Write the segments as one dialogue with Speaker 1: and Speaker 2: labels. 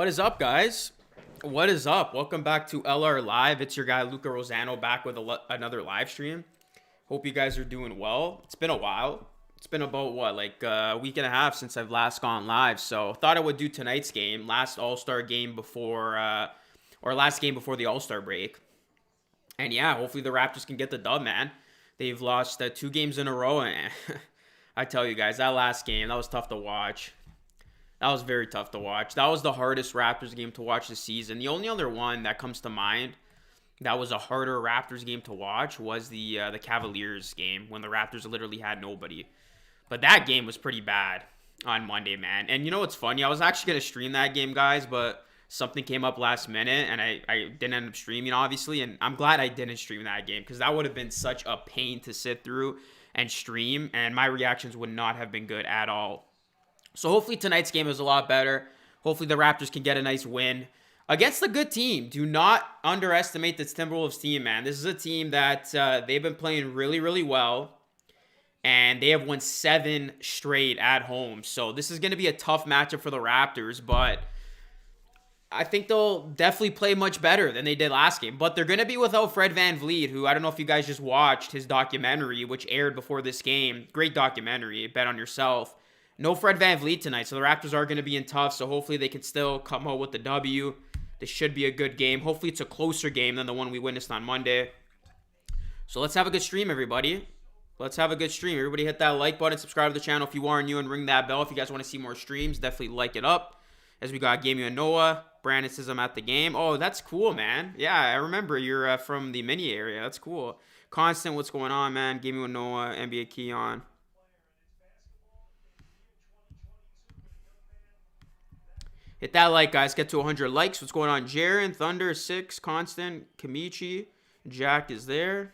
Speaker 1: What is up, guys? What is up? Welcome back to LR Live. It's your guy, Luca Rosano, back with another live stream. Hope you guys are doing well. It's been a while. It's been about, what, like a week and a half since I've last gone live. So thought I would do tonight's game, last All-Star game before, or last game before the All-Star break. And yeah, hopefully the Raptors can get the dub, man. They've lost 2 games in a row. And I tell you guys, that last game, that was tough to watch. That was very tough to watch. That was the hardest Raptors game to watch this season. The only other one that comes to mind that was a harder Raptors game to watch was the Cavaliers game when the Raptors literally had nobody. But that game was pretty bad on Monday, man. And you know what's funny? I was actually going to stream that game, guys, but something came up last minute, and I didn't end up streaming, obviously. And I'm glad I didn't stream that game because that would have been such a pain to sit through and stream, and my reactions would not have been good at all. So hopefully tonight's game is a lot better. Hopefully the Raptors can get a nice win against a good team. Do not underestimate this Timberwolves team, man. This is a team that they've been playing really, really well. And they have won 7 straight at home. So this is going to be a tough matchup for the Raptors. But I think they'll definitely play much better than they did last game. But they're going to be without Fred VanVleet, who I don't know if you guys just watched his documentary, which aired before this game. Great documentary. Bet on yourself. No Fred VanVleet tonight, so the Raptors are going to be in tough, so hopefully they can still come out with the W. This should be a good game. Hopefully it's a closer game than the one we witnessed on Monday. So let's have a good stream, everybody. Let's have a good stream. Everybody hit that like button, subscribe to the channel if you are new, and ring that bell if you guys want to see more streams. Definitely like it up. As we got Gamey and Noah. Brandon says I'm at the game. Oh, that's cool, man. Yeah, I remember you're from the mini area. That's cool. Constant, what's going on, man? Gamey and Noah, NBA Keon. Hit that like, guys. Get to 100 likes. What's going on? Jaren, Thunder, 6, Constant, Kamichi, Jack is there.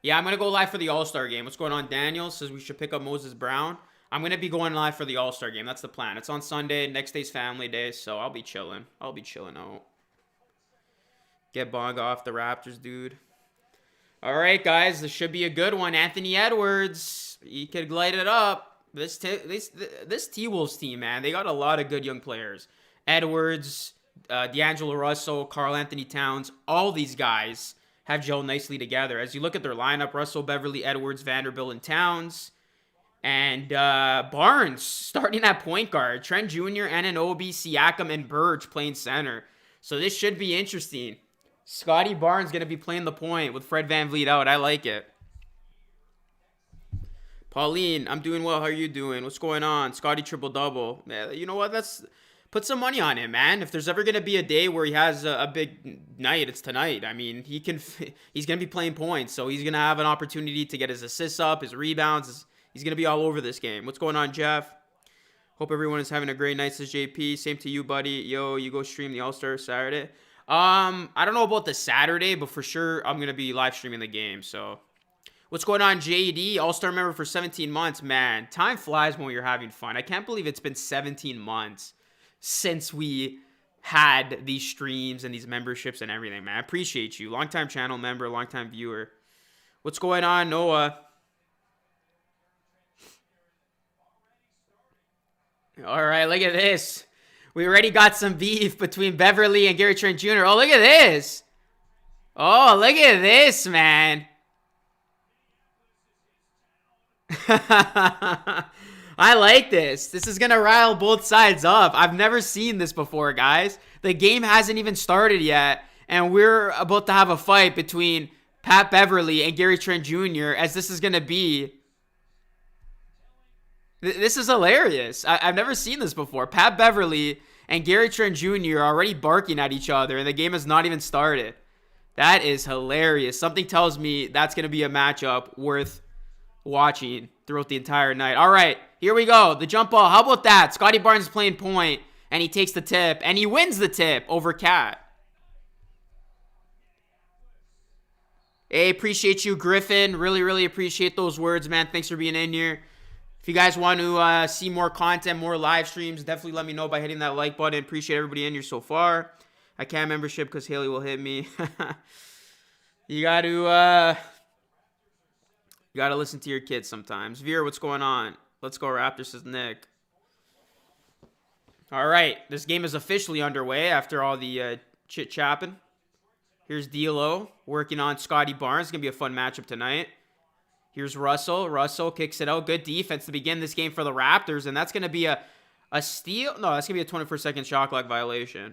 Speaker 1: Yeah, I'm going to go live for the All-Star game. What's going on? Daniel says we should pick up Moses Brown. I'm going to be going live for the All-Star game. That's the plan. It's on Sunday. Next day's family day, so I'll be chilling. I'll be chilling out. Get Bonga off the Raptors, dude. All right, guys. This should be a good one. Anthony Edwards. He could light it up. This T-Wolves team, man, they got a lot of good young players. Edwards, D'Angelo Russell, Karl Anthony Towns, all these guys have gelled nicely together. As you look at their lineup, Russell, Beverly, Edwards, Vanderbilt, and Towns. And Barnes starting at point guard. Trent Jr., Anunoby, Siakam, and Burge playing center. So this should be interesting. Scotty Barnes going to be playing the point with Fred VanVleet out. I like it. Pauline, I'm doing well. How are you doing? What's going on? Scotty triple-double. You know what? Put some money on him, man. If there's ever going to be a day where he has a big night, it's tonight. I mean, he's going to be playing points, so he's going to have an opportunity to get his assists up, his rebounds. He's going to be all over this game. What's going on, Jeff? Hope everyone is having a great night, says JP. Same to you, buddy. Yo, you go stream the All-Star Saturday. I don't know about the Saturday, but for sure I'm going to be live streaming the game, so... What's going on, JD? All-Star member for 17 months. Man, time flies when you're having fun. I can't believe it's been 17 months since we had these streams and these memberships and everything, man. I appreciate you. Long-time channel member, long-time viewer. What's going on, Noah? All right, look at this. We already got some beef between Beverly and Gary Trent Jr. Oh, look at this. Oh, look at this, man. I like this. This is going to rile both sides up. I've never seen this before, guys. The game hasn't even started yet, and we're about to have a fight between Pat Beverly and Gary Trent Jr. as this is going to be. This is hilarious. I've never seen this before. Pat Beverly and Gary Trent Jr. are already barking at each other, and the game has not even started. That is hilarious. Something tells me that's going to be a matchup worth watching throughout the entire night. All right, here we go. The jump ball. How about that? Scotty Barnes is playing point, and he takes the tip, and he wins the tip over Cat. Hey, appreciate you, Griffin. Really, really appreciate those words, man. Thanks for being in here. If you guys want to see more content, more live streams, definitely let me know by hitting that like button. Appreciate everybody in here so far. I can't membership because Haley will hit me. You got to... You got to listen to your kids sometimes. Veer, what's going on? Let's go Raptors, says Nick. All right, this game is officially underway after all the chit-chapping. Here's D'Lo working on Scotty Barnes. It's going to be a fun matchup tonight. Here's Russell. Russell kicks it out. Good defense to begin this game for the Raptors, and that's going to be a steal. No, that's going to be a 21st-second shot clock violation.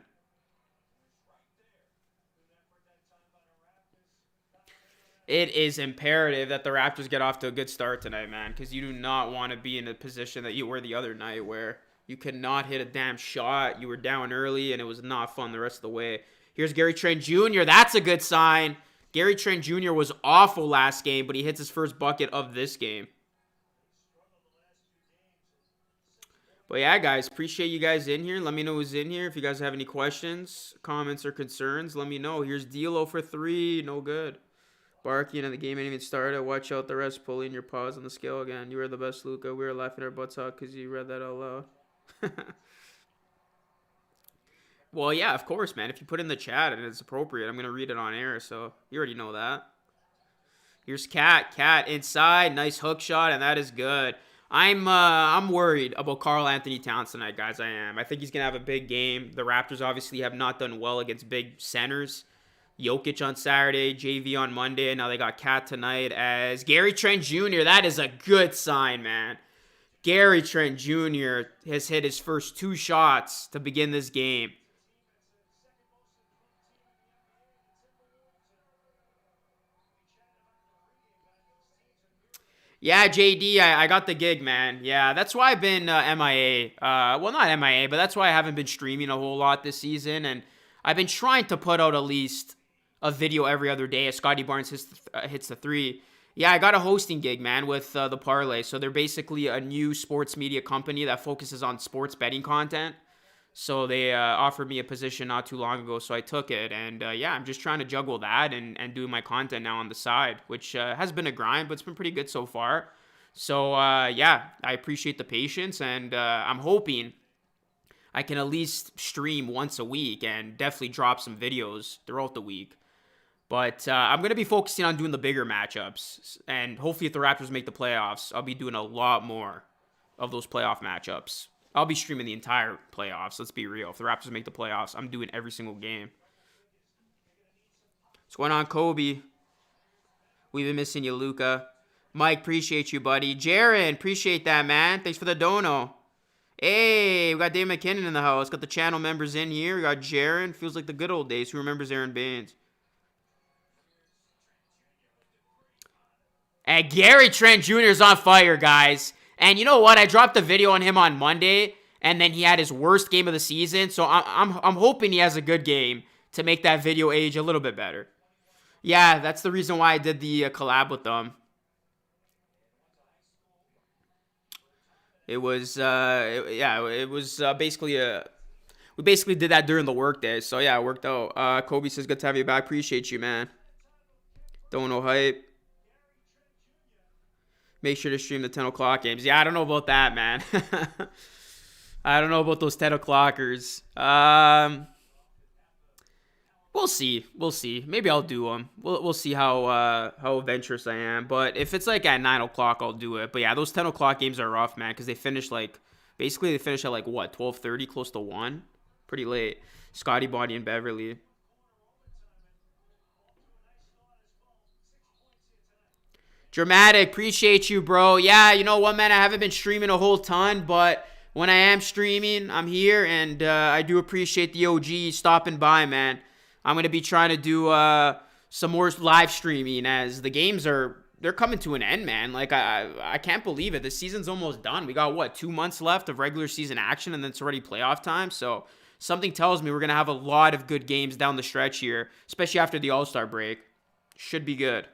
Speaker 1: It is imperative that the Raptors get off to a good start tonight, man, because you do not want to be in a position that you were the other night where you could not hit a damn shot. You were down early, and it was not fun the rest of the way. Here's Gary Trent Jr. That's a good sign. Gary Trent Jr. was awful last game, but he hits his first bucket of this game. But yeah, guys, appreciate you guys in here. Let me know who's in here. If you guys have any questions, comments, or concerns, let me know. Here's D'Lo for 3. No good. Barking and the game ain't even started. Watch out the rest. Pulling your paws on the scale again. You are the best, Luka. We were laughing our butts out because you read that out loud. Well, yeah, of course, man. If you put in the chat and it's appropriate, I'm going to read it on air. So you already know that. Here's Cat. Cat inside. Nice hook shot, and that is good. I'm worried about Karl Anthony Towns tonight, guys. I am. I think he's going to have a big game. The Raptors obviously have not done well against big centers. Jokic on Saturday, JV on Monday, and now they got Cat tonight as Gary Trent Jr. That is a good sign, man. Gary Trent Jr. has hit his first 2 shots to begin this game. Yeah, JD, I got the gig, man. Yeah, that's why I've been MIA. Well, not MIA, but that's why I haven't been streaming a whole lot this season, and I've been trying to put out at least a video every other day as Scotty Barnes hits the 3. Yeah, I got a hosting gig, man, with the Parlay. So they're basically a new sports media company that focuses on sports betting content. So they offered me a position not too long ago, so I took it. And yeah, I'm just trying to juggle that and do my content now on the side, which has been a grind, but it's been pretty good so far. So yeah, I appreciate the patience, and I'm hoping I can at least stream once a week and definitely drop some videos throughout the week. But I'm going to be focusing on doing the bigger matchups. And hopefully if the Raptors make the playoffs, I'll be doing a lot more of those playoff matchups. I'll be streaming the entire playoffs. Let's be real. If the Raptors make the playoffs, I'm doing every single game. What's going on, Kobe? We've been missing you, Luka. Mike, appreciate you, buddy. Jaron, appreciate that, man. Thanks for the dono. Hey, we got Dave McKinnon in the house. Got the channel members in here. We got Jaron. Feels like the good old days. Who remembers Aaron Baines? And Gary Trent Jr. is on fire, guys. And you know what? I dropped a video on him on Monday, and then he had his worst game of the season. So I'm hoping he has a good game to make that video age a little bit better. Yeah, that's the reason why I did the collab with them. It was, it was basically we basically did that during the workday. So yeah, it worked out. Kobe says, good to have you back. Appreciate you, man. Don't know hype. Make sure to stream the 10 o'clock games. Yeah, I don't know about that, man. I don't know about those 10 o'clockers. We'll see. We'll see. Maybe I'll do them. We'll see how adventurous I am. But if it's like at 9 o'clock, I'll do it. But yeah, those 10 o'clock games are rough, man, because they finish like, basically they finish at like, what, 12:30, close to 1? Pretty late. Scotty, Bonnie, and Beverly. Dramatic, appreciate you, bro. Yeah, you know what, man? I haven't been streaming a whole ton, but when I am streaming, I'm here, and I do appreciate the OG stopping by, man. I'm going to be trying to do some more live streaming as the games they're coming to an end, man. Like, I can't believe it. The season's almost done. We got, what, 2 months left of regular season action, and then it's already playoff time, so something tells me we're going to have a lot of good games down the stretch here, especially after the All-Star break. Should be good.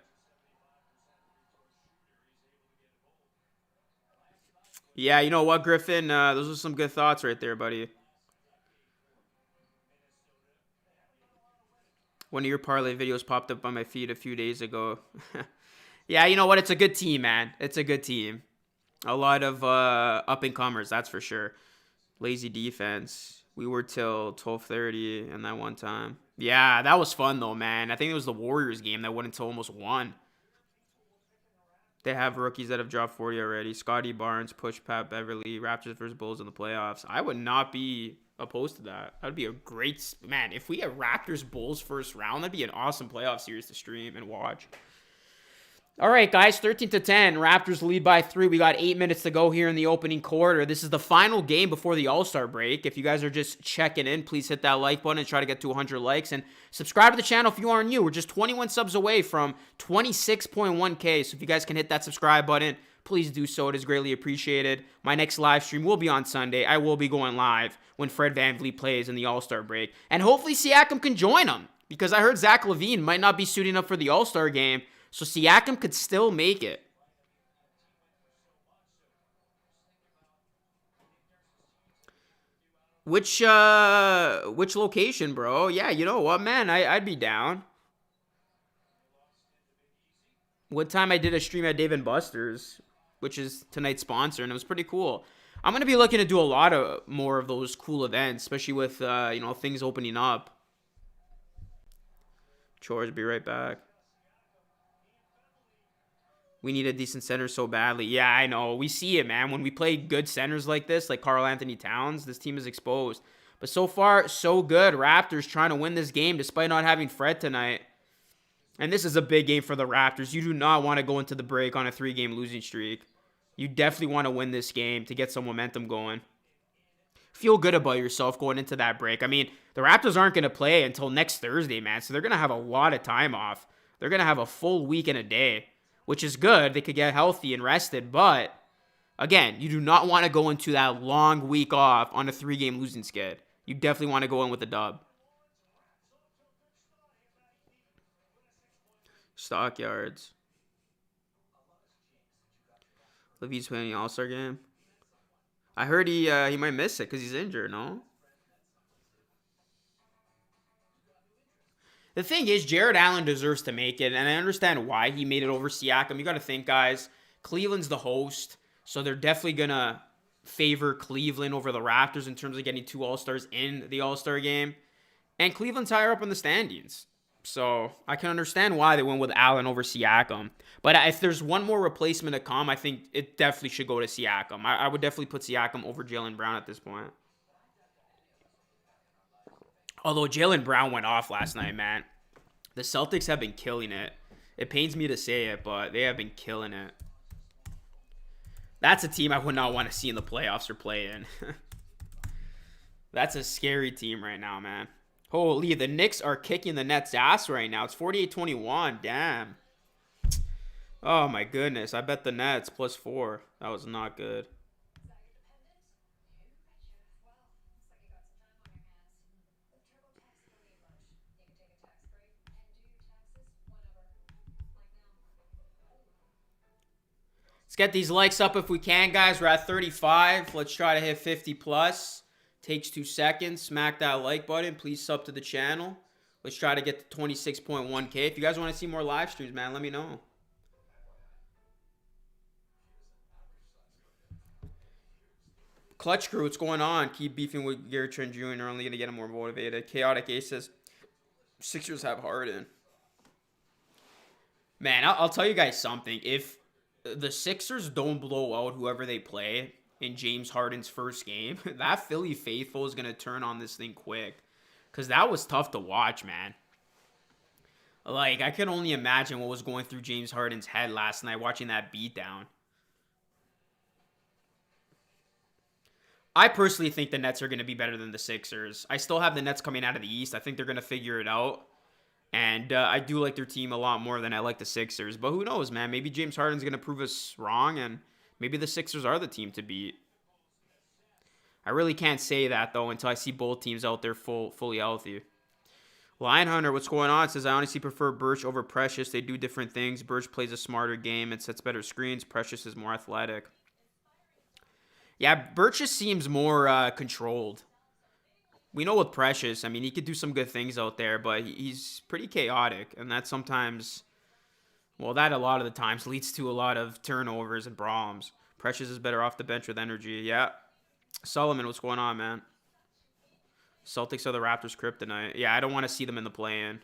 Speaker 1: Yeah, you know what, Griffin? Those are some good thoughts right there, buddy. One of your parlay videos popped up on my feed a few days ago. Yeah, you know what? It's a good team, man. It's a good team. A lot of up-and-comers, that's for sure. Lazy defense. We were till 12:30 and that one time. Yeah, that was fun, though, man. I think it was the Warriors game that went until almost 1. They have rookies that have dropped 40 already. Scotty Barnes, push Pat Beverly, Raptors versus Bulls in the playoffs. I would not be opposed to that. That'd be a great... Man, if we get Raptors Bulls first round, that'd be an awesome playoff series to stream and watch. All right, guys, 13-10. Raptors lead by 3. We got 8 minutes to go here in the opening quarter. This is the final game before the All-Star break. If you guys are just checking in, please hit that like button and try to get to 100 likes. And subscribe to the channel if you are new. We're just 21 subs away from 26.1K. So if you guys can hit that subscribe button, please do so. It is greatly appreciated. My next live stream will be on Sunday. I will be going live when Fred VanVleet plays in the All-Star break. And hopefully Siakam can join him, because I heard Zach LaVine might not be suiting up for the All-Star game. So Siakam could still make it. Which location, bro? Yeah, you know what, man? I'd be down. What time I did a stream at Dave & Buster's, which is tonight's sponsor, and it was pretty cool. I'm going to be looking to do a lot of more of those cool events, especially with, you know, things opening up. Chores, be right back. We need a decent center so badly. Yeah, I know. We see it, man. When we play good centers like this, like Karl Anthony Towns, this team is exposed. But so far, so good. Raptors trying to win this game despite not having Fred tonight. And this is a big game for the Raptors. You do not want to go into the break on a 3-game losing streak. You definitely want to win this game to get some momentum going. Feel good about yourself going into that break. I mean, the Raptors aren't going to play until next Thursday, man. So they're going to have a lot of time off. They're going to have a full week and a day, which is good. They could get healthy and rested. But, again, you do not want to go into that long week off on a 3-game losing skid. You definitely want to go in with a dub. Stockyards. LaVine's playing the All-Star game. I heard he might miss it because he's injured, no? The thing is, Jared Allen deserves to make it, and I understand why he made it over Siakam. You got to think, guys, Cleveland's the host, so they're definitely going to favor Cleveland over the Raptors in terms of getting 2 All-Stars in the All-Star game. And Cleveland's higher up in the standings. So I can understand why they went with Allen over Siakam. But if there's one more replacement to come, I think it definitely should go to Siakam. I would definitely put Siakam over Jaylen Brown at this point. Although Jaylen Brown went off last night, man. The Celtics have been killing it. It pains me to say it, but they have been killing it. That's a team I would not want to see in the playoffs or play in. That's a scary team right now, man. Holy, the Knicks are kicking the Nets' ass right now. It's 48-21. Damn. Oh, my goodness. I bet the Nets +4. That was not good. Let's get these likes up if we can, guys. We're at 35. Let's try to hit 50+. Takes 2 seconds. Smack that like button. Please sub to the channel. Let's try to get to 26.1K. If you guys want to see more live streams, man, let me know. Clutch Crew, what's going on? Keep beefing with Gary Trent Jr. Only going to get him more motivated. Chaotic Ace says, Sixers have Harden. Man, I'll tell you guys something. If the Sixers don't blow out whoever they play in James Harden's first game, that Philly faithful is going to turn on this thing quick. Because that was tough to watch, man. Like, I can only imagine what was going through James Harden's head last night watching that beatdown. I personally think the Nets are going to be better than the Sixers. I still have the Nets coming out of the East. I think they're going to figure it out. And I do like their team a lot more than I like the Sixers. But who knows, man? Maybe James Harden's going to prove us wrong, and maybe the Sixers are the team to beat. I really can't say that, though, until I see both teams out there fully healthy. Lion Hunter, what's going on? Says, I honestly prefer Birch over Precious. They do different things. Birch plays a smarter game and sets better screens. Precious is more athletic. Yeah, Birch just seems more controlled. We know with Precious, I mean, he could do some good things out there, but he's pretty chaotic. And that sometimes, well, that a lot of the times leads to a lot of turnovers and problems. Precious is better off the bench with energy. Yeah. Solomon, what's going on, man? Celtics are the Raptors kryptonite. Yeah, I don't want to see them in the play-in.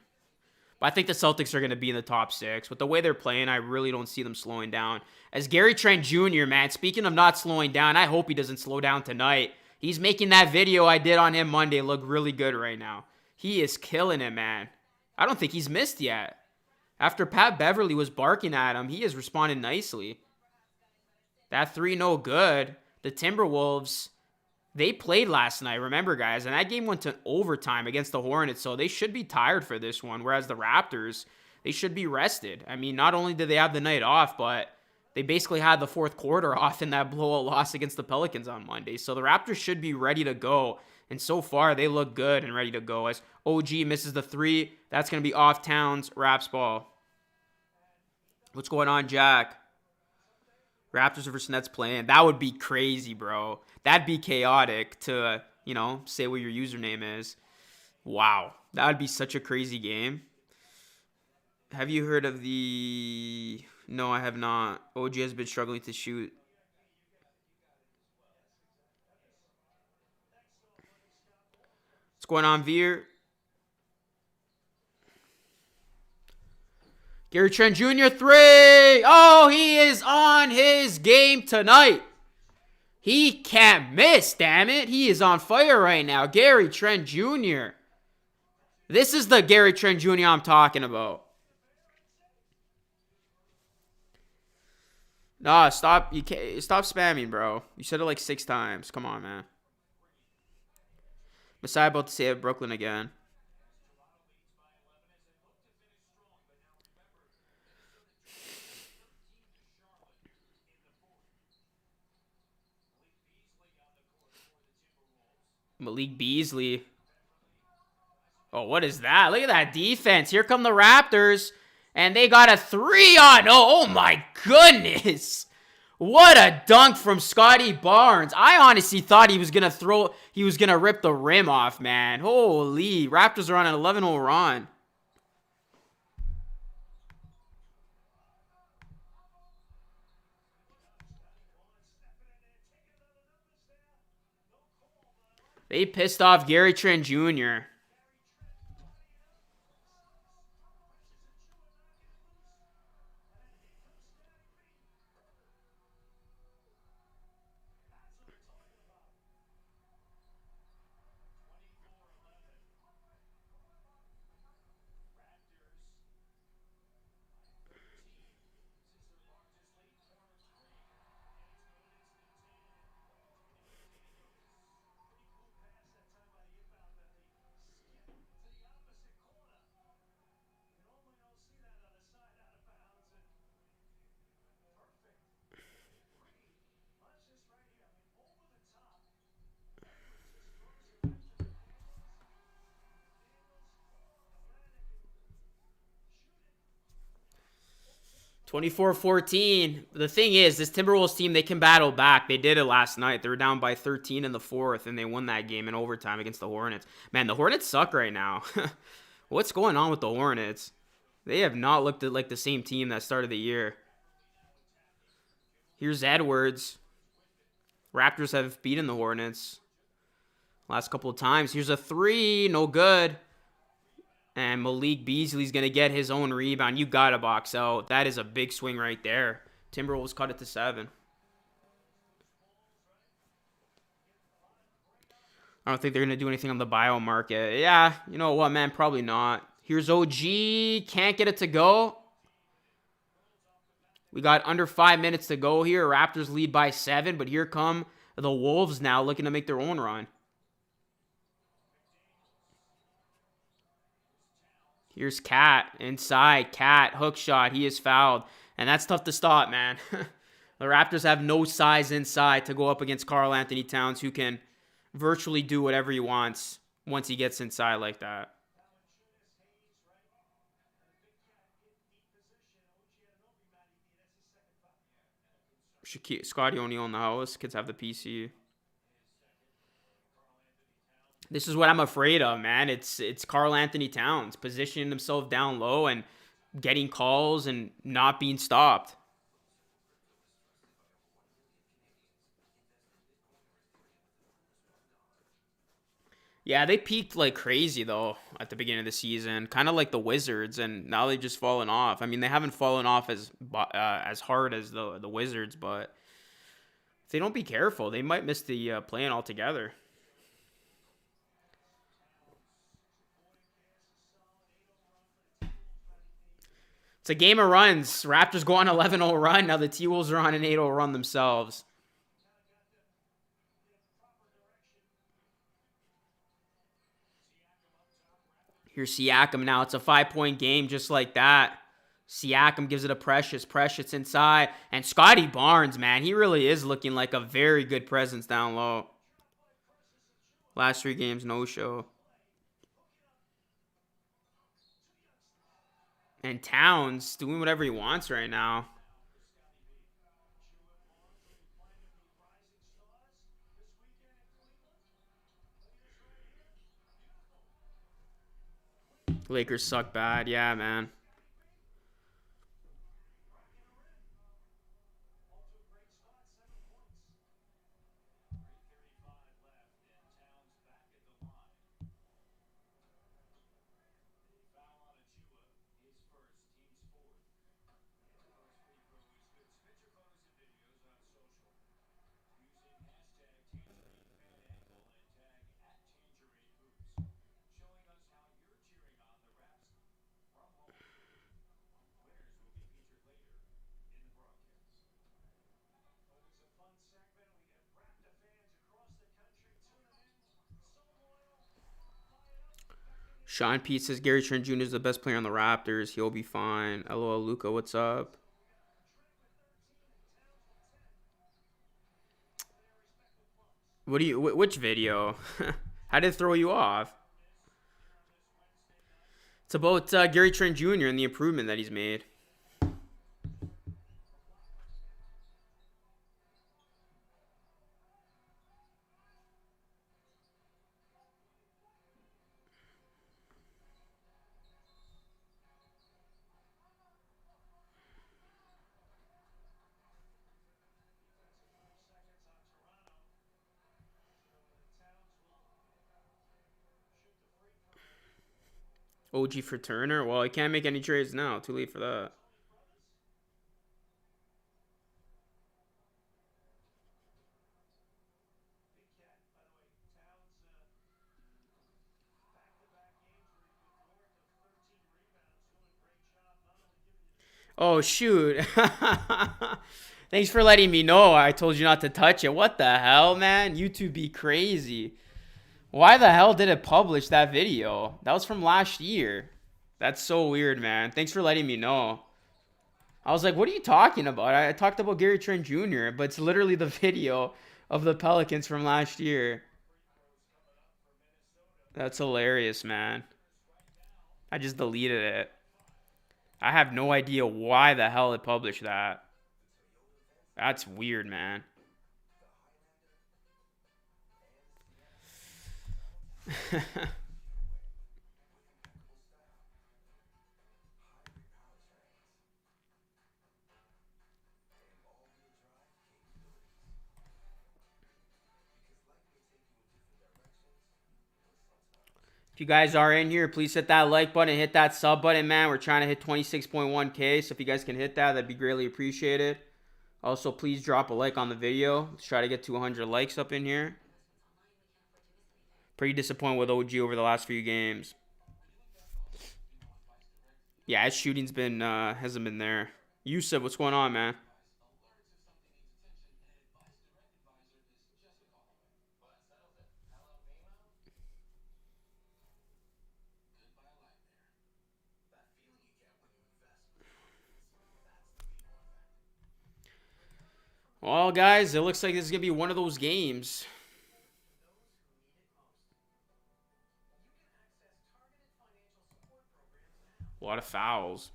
Speaker 1: But I think the Celtics are going to be in the top 6. With the way they're playing, I really don't see them slowing down. As Gary Trent Jr., man, speaking of not slowing down, I hope he doesn't slow down tonight. He's making that video I did on him Monday look really good right now. He is killing it, man. I don't think he's missed yet. After Pat Beverly was barking at him, he has responded nicely. That 3 no good. The Timberwolves, they played last night, remember, guys, and that game went to overtime against the Hornets, so they should be tired for this one, whereas the Raptors, they should be rested. I mean, not only did they have the night off, but they basically had the fourth quarter off in that blowout loss against the Pelicans on Monday, so the Raptors should be ready to go, and so far, they look good and ready to go. As OG misses the 3, that's going to be off Towns, Raps ball. What's going on, Jack? Raptors versus Nets playing. That would be crazy, bro. That'd be chaotic to, you know, say what your username is. Wow. That would be such a crazy game. Have you heard of the... No, I have not. OG has been struggling to shoot. What's going on, Veer? Gary Trent Jr. 3. Oh, he is on his game tonight. He can't miss, damn it. He is on fire right now. Gary Trent Jr. This is the Gary Trent Jr. I'm talking about. Nah, stop. You can't stop spamming, bro. You said it like 6 times. Come on, man. Messiah about to save Brooklyn again. Malik Beasley. Oh, what is that? Look at that defense. Here come the Raptors. And they got a 3 on. Oh my goodness. What a dunk from Scotty Barnes. I honestly thought he was going to rip the rim off, man. Holy. Raptors are on an 11-0 run. They pissed off Gary Trent Jr. (24-14). The thing is, this Timberwolves team, they can battle back. They did it last night. They were down by 13 in the 4th, and they won that game in overtime against the Hornets. Man, the Hornets suck right now. What's going on with the Hornets? They have not looked like the same team that started the year. Here's Edwards. Raptors have beaten the Hornets last couple of times. Here's a 3. No good. And Malik Beasley's going to get his own rebound. You got to box out. That is a big swing right there. Timberwolves cut it to 7. I don't think they're going to do anything on the bio market. Yeah, you know what, man? Probably not. Here's OG. Can't get it to go. We got under 5 minutes to go here. Raptors lead by 7, but here come the Wolves now looking to make their own run. Here's Cat inside. Cat, hook shot. He is fouled. And that's tough to stop, man. The Raptors have no size inside to go up against Karl Anthony Towns, who can virtually do whatever he wants once he gets inside like that. Scotty O'Neal in the house. Kids have the PC. This is what I'm afraid of, man. It's Karl Anthony Towns positioning himself down low and getting calls and not being stopped. Yeah, they peaked like crazy though at the beginning of the season, kind of like the Wizards, and now they've just fallen off. I mean, they haven't fallen off as hard as the Wizards, but if they don't be careful, they might miss the play-in altogether. It's a game of runs. Raptors go on 11-0 run. Now the T-Wolves are on an 8-0 run themselves. Here's Siakam now. It's a 5-point game just like that. Siakam gives it a Precious. Precious inside. And Scotty Barnes, man, he really is looking like a very good presence down low. Last 3 games, no show. And Towns doing whatever he wants right now. Lakers suck bad. Yeah, man. Sean Pete says Gary Trent Jr. is the best player on the Raptors. He'll be fine. LOL, Luca, what's up? What do you? Which video? How did it throw you off? It's about Gary Trent Jr. and the improvement that he's made. OG for Turner? Well, he can't make any trades now. Too late for that. Oh, shoot. Thanks for letting me know. I told you not to touch it. What the hell, man? YouTube be crazy. Why the hell did it publish that video? That was from last year. That's so weird, man. Thanks for letting me know. I was like, what are you talking about? I talked about Gary Trent Jr., but it's literally the video of the Pelicans from last year. That's hilarious, man. I just deleted it. I have no idea why the hell it published that. That's weird, man. If you guys are in here, please hit that like button, hit that sub button, man. We're trying to hit 26.1K, so if you guys can hit that, that'd be greatly appreciated. Also, please drop a like on the video. Let's try to get to 100 likes up in here. Pretty disappointed with OG over the last few games. Yeah, his shooting's been hasn't been there. Yusuf, what's going on, man? Well, guys, it looks like this is gonna be one of those games. A lot of fouls.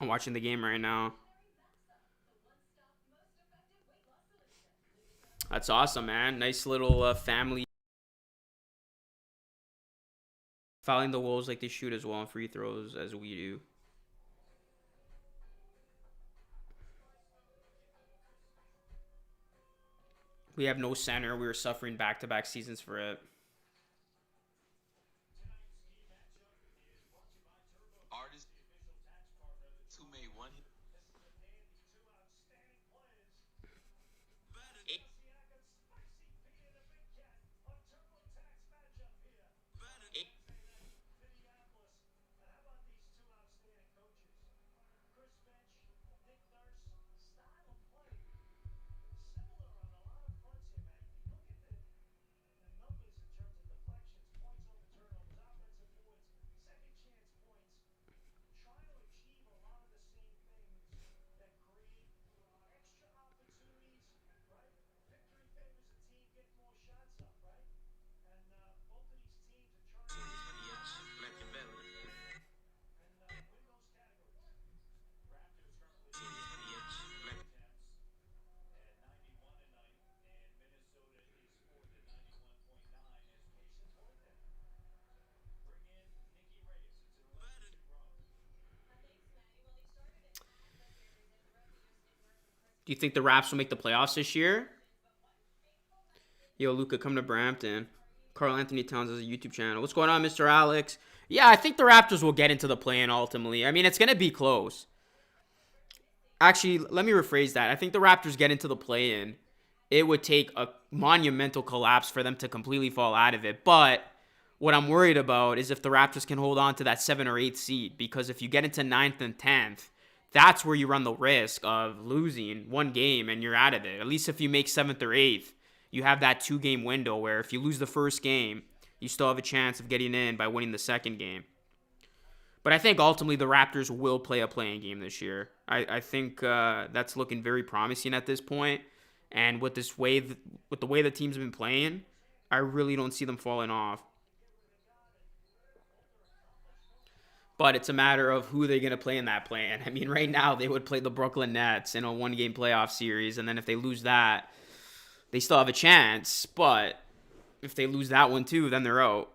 Speaker 1: I'm watching the game right now. That's awesome, man. Nice little family. Fouling the Wolves like they shoot as well on free throws as we do. We have no center. We were suffering back-to-back seasons for it. Do you think the Raps will make the playoffs this year? Yo, Luca, come to Brampton. Carl Anthony Towns has a YouTube channel. What's going on, Mr. Alex? Yeah, I think the Raptors will get into the play-in ultimately. I mean, it's going to be close. Actually, let me rephrase that. I think the Raptors get into the play-in. It would take a monumental collapse for them to completely fall out of it. But what I'm worried about is if the Raptors can hold on to that 7th or 8th seed. Because if you get into 9th and 10th, that's where you run the risk of losing one game and you're out of it. At least if you make 7th or 8th, you have that 2-game window where if you lose the first game, you still have a chance of getting in by winning the second game. But I think ultimately the Raptors will play a playing game this year. I think that's looking very promising at this point. And with with the way the team's been playing, I really don't see them falling off. But it's a matter of who they're going to play in that plan. I mean, right now they would play the Brooklyn Nets in a one-game playoff series, and then if they lose that, they still have a chance. But if they lose that one too, then they're out.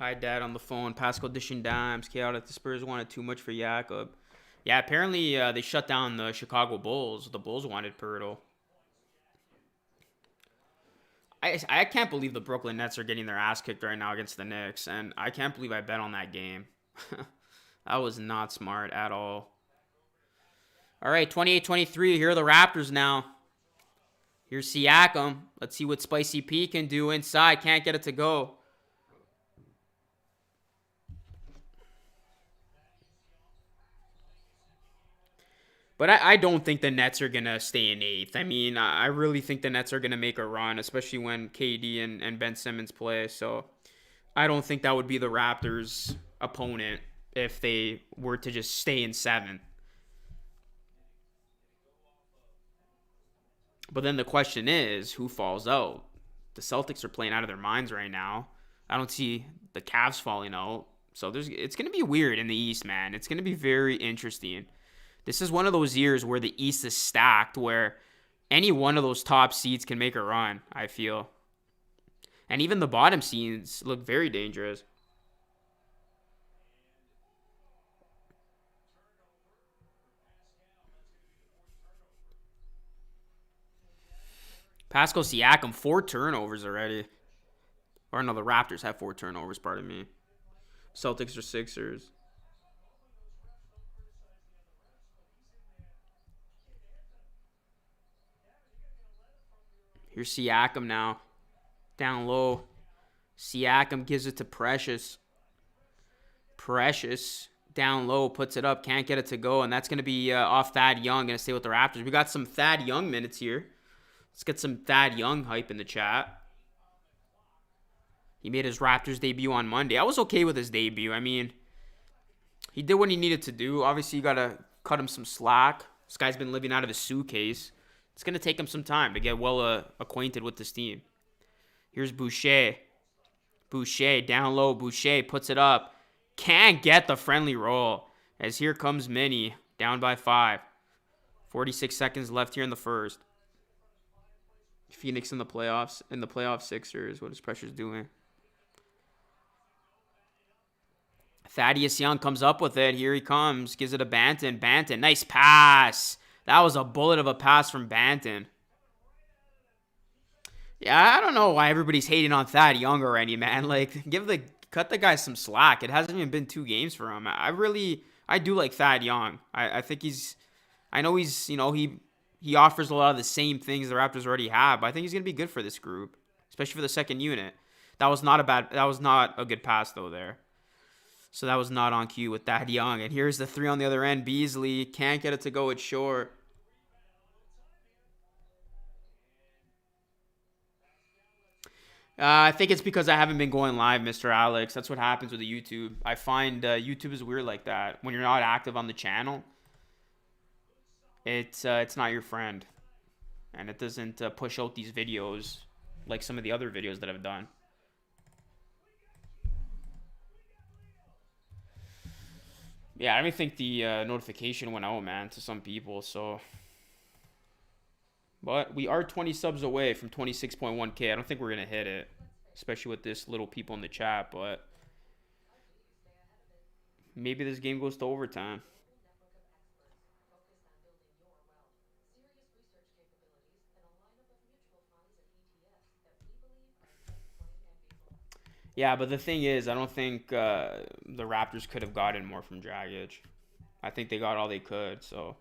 Speaker 1: Hi, Dad, on the phone. Pascal dishing dimes. Chaotic. The Spurs wanted too much for Jakob. Yeah, apparently they shut down the Chicago Bulls. The Bulls wanted Pirtle. I can't believe the Brooklyn Nets are getting their ass kicked right now against the Knicks, and I can't believe I bet on that game. That was not smart at all. All right, 28-23. Here are the Raptors now. Here's Siakam. Let's see what Spicy P can do inside. Can't get it to go. But I don't think the Nets are going to stay in 8th. I mean, I really think the Nets are going to make a run, especially when KD and Ben Simmons play. So I don't think that would be the Raptors' opponent if they were to just stay in 7th. But then the question is, who falls out? The Celtics are playing out of their minds right now. I don't see the Cavs falling out. So it's going to be weird in the East, man. It's going to be very interesting. This is one of those years where the East is stacked, where any one of those top seeds can make a run, I feel. And even the bottom seeds look very dangerous. Pascal Siakam, 4 turnovers already. Or no, the Raptors have 4 turnovers, pardon me. Celtics or Sixers. Here's Siakam now. Down low. Siakam gives it to Precious. Precious down low, puts it up, can't get it to go, and that's going to be off Thad Young. Going to stay with the Raptors. We got some Thad Young minutes here. Let's get some Thad Young hype in the chat. He made his Raptors debut on Monday. I was okay with his debut. I mean, he did what he needed to do. Obviously, you got to cut him some slack. This guy's been living out of his suitcase. It's going to take him some time to get well acquainted with this team. Here's Boucher. Boucher down low. Boucher puts it up. Can't get the friendly roll. As here comes Minnie. Down by 5. 46 seconds left here in the first. Phoenix in the playoffs. In the playoff Sixers. What is Precious doing? Thaddeus Young comes up with it. Here he comes. Gives it to Banton. Banton. Nice pass. That was a bullet of a pass from Banton. Yeah, I don't know why everybody's hating on Thad Young already, man. Like, cut the guy some slack. It hasn't even been 2 games for him. I do like Thad Young. I think I know he's, he offers a lot of the same things the Raptors already have, but I think he's going to be good for this group, especially for the second unit. That was not a good pass though there. So that was not on cue with Thad Young. And here's the 3 on the other end. Beasley can't get it to go. It's short. I think it's because I haven't been going live, Mr. Alex. That's what happens with the YouTube. I find YouTube is weird like that. When you're not active on the channel, it's not your friend. And it doesn't push out these videos like some of the other videos that I've done. Yeah, I don't even think the notification went out, man, to some people, so... But we are 20 subs away from 26.1K. I don't think we're going to hit it, especially with this little people in the chat, but maybe this game goes to overtime. Yeah, but the thing is, I don't think the Raptors could have gotten more from Dragic. I think they got all they could, so...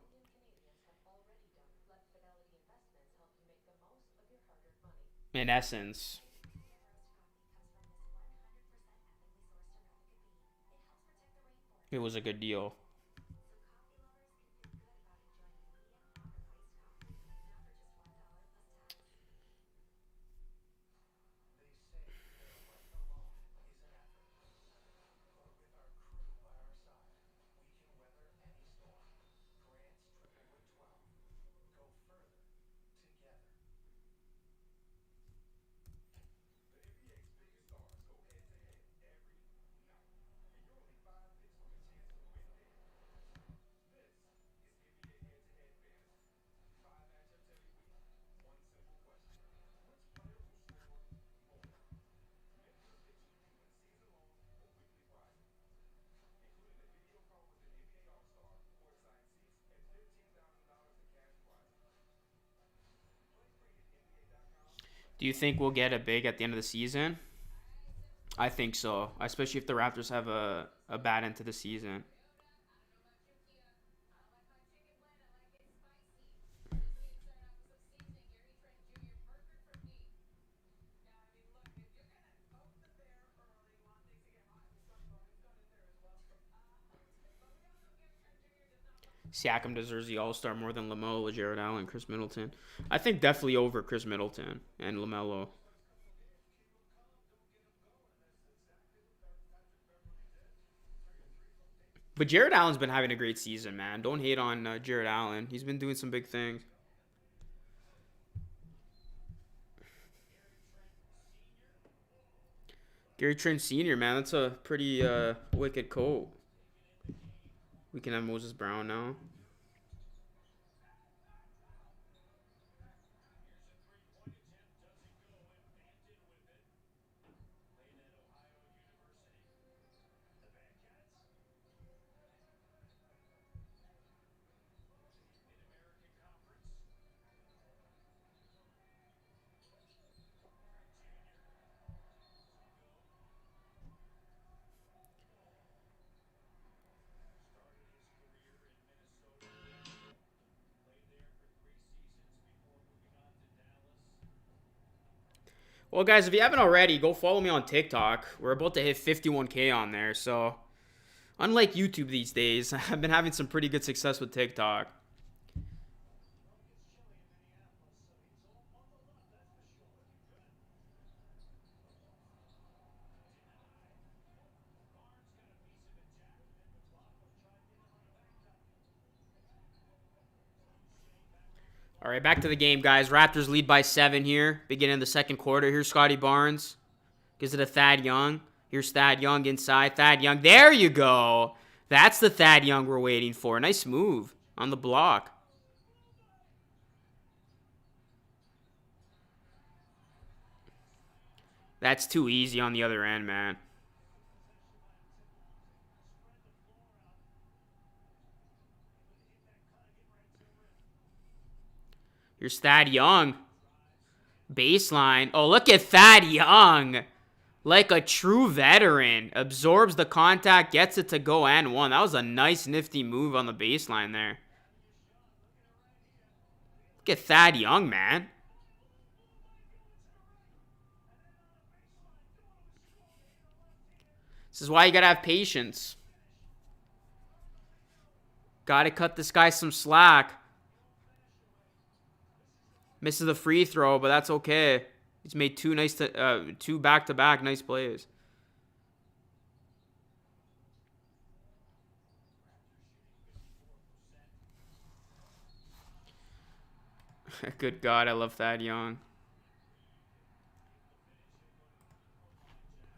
Speaker 1: In essence... It was a good deal. Do you think we'll get a big at the end of the season? I think so, especially if the Raptors have a bad end to the season. Siakam deserves the All-Star more than LaMelo, Jared Allen, Chris Middleton. I think definitely over Chris Middleton and LaMelo. But Jared Allen's been having a great season, man. Don't hate on Jared Allen. He's been doing some big things. Gary Trent Sr., man, that's a pretty wicked quote. We can have Moses Brown now. Well, guys, if you haven't already, go follow me on TikTok. We're about to hit 51K on there. So, unlike YouTube these days, I've been having some pretty good success with TikTok. All right, back to the game, guys. Raptors lead by 7 here, beginning of the second quarter. Here's Scotty Barnes. Gives it to Thad Young. Here's Thad Young inside. Thad Young. There you go. That's the Thad Young we're waiting for. Nice move on the block. That's too easy on the other end, man. Here's Thad Young. Baseline. Oh, look at Thad Young. Like a true veteran. Absorbs the contact, gets it to go and one. That was a nice, nifty move on the baseline there. Look at Thad Young, man. This is why you gotta have patience. Gotta cut this guy some slack. Misses the free throw, but that's okay. He's made two back-to-back nice plays. Good God, I love Thad Young.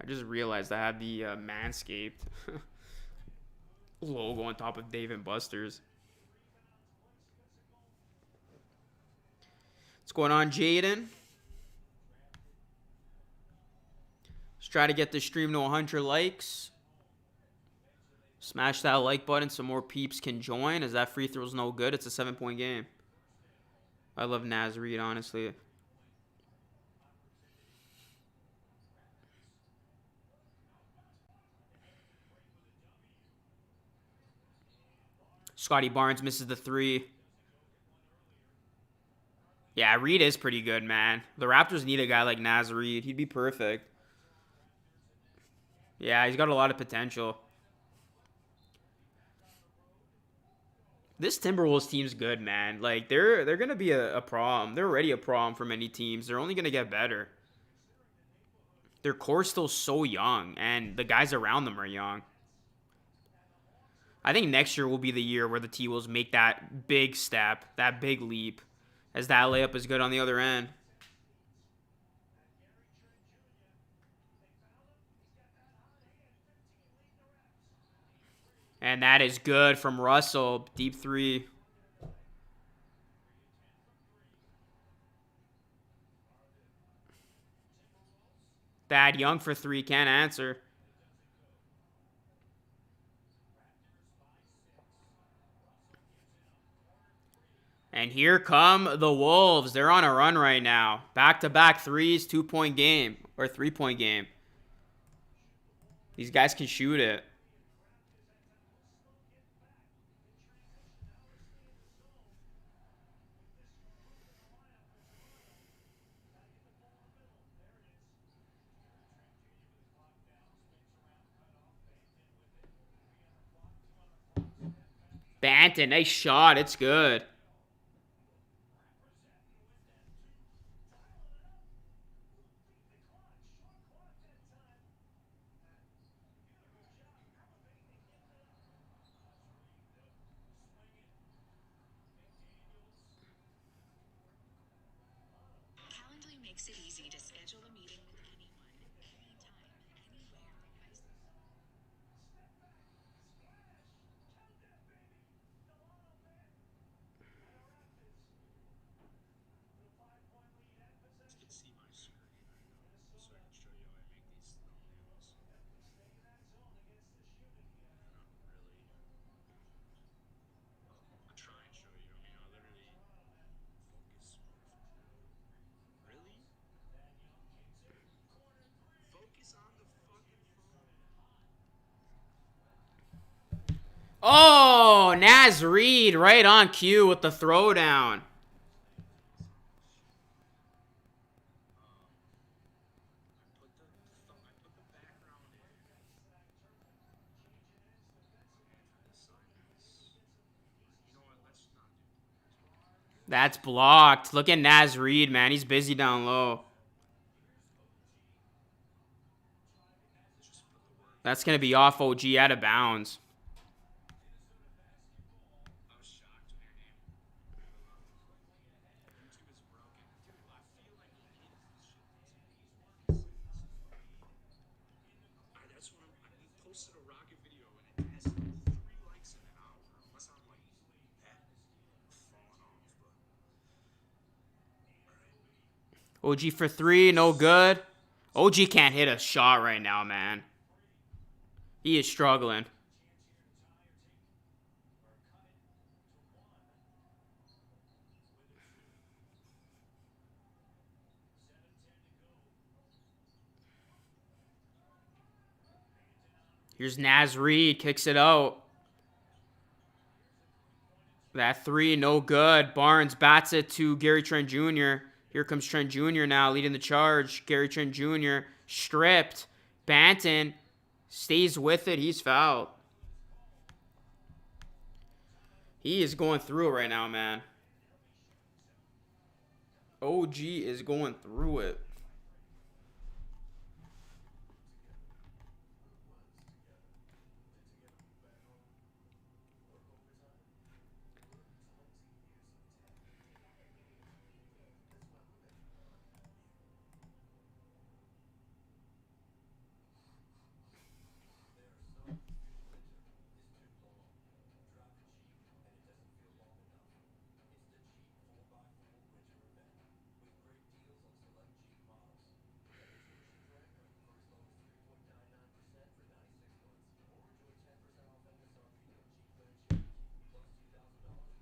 Speaker 1: I just realized I had the Manscaped logo on top of Dave and Buster's. What's going on, Jaden? Let's try to get this stream to 100 likes. Smash that like button so more peeps can join, as that free throw's no good. It's a 7-point game. I love Naz Reid, honestly. Scotty Barnes misses the three. Yeah, Reid is pretty good, man. The Raptors need a guy like Naz Reid. He'd be perfect. Yeah, he's got a lot of potential. This Timberwolves team's good, man. Like, they're going to be a problem. They're already a problem for many teams. They're only going to get better. Their core's still so young, and the guys around them are young. I think next year will be the year where the T-Wolves make that big step, that big leap, as that layup is good on the other end. And that is good from Russell. Deep three. Thad Young for three. Can't answer. And here come the Wolves. They're on a run right now. Back-to-back threes, 2-point game. Or 3-point game. These guys can shoot it. Banton, nice shot. It's good.
Speaker 2: Calendly makes it easy to schedule a meeting with anyone, anytime, anywhere.
Speaker 1: Oh, Naz Reid right on cue with the throwdown. That's blocked. Look at Naz Reid, man. He's busy down low. That's going to be off OG out of bounds. OG for three, no good. OG can't hit a shot right now, man. He is struggling. Here's Naz Reid, kicks it out. That three, no good. Barnes bats it to Gary Trent Jr. Here comes Trent Jr. now, leading the charge. Gary Trent Jr. stripped. Banton stays with it. He's fouled. He is going through it right now, man. OG is going through it.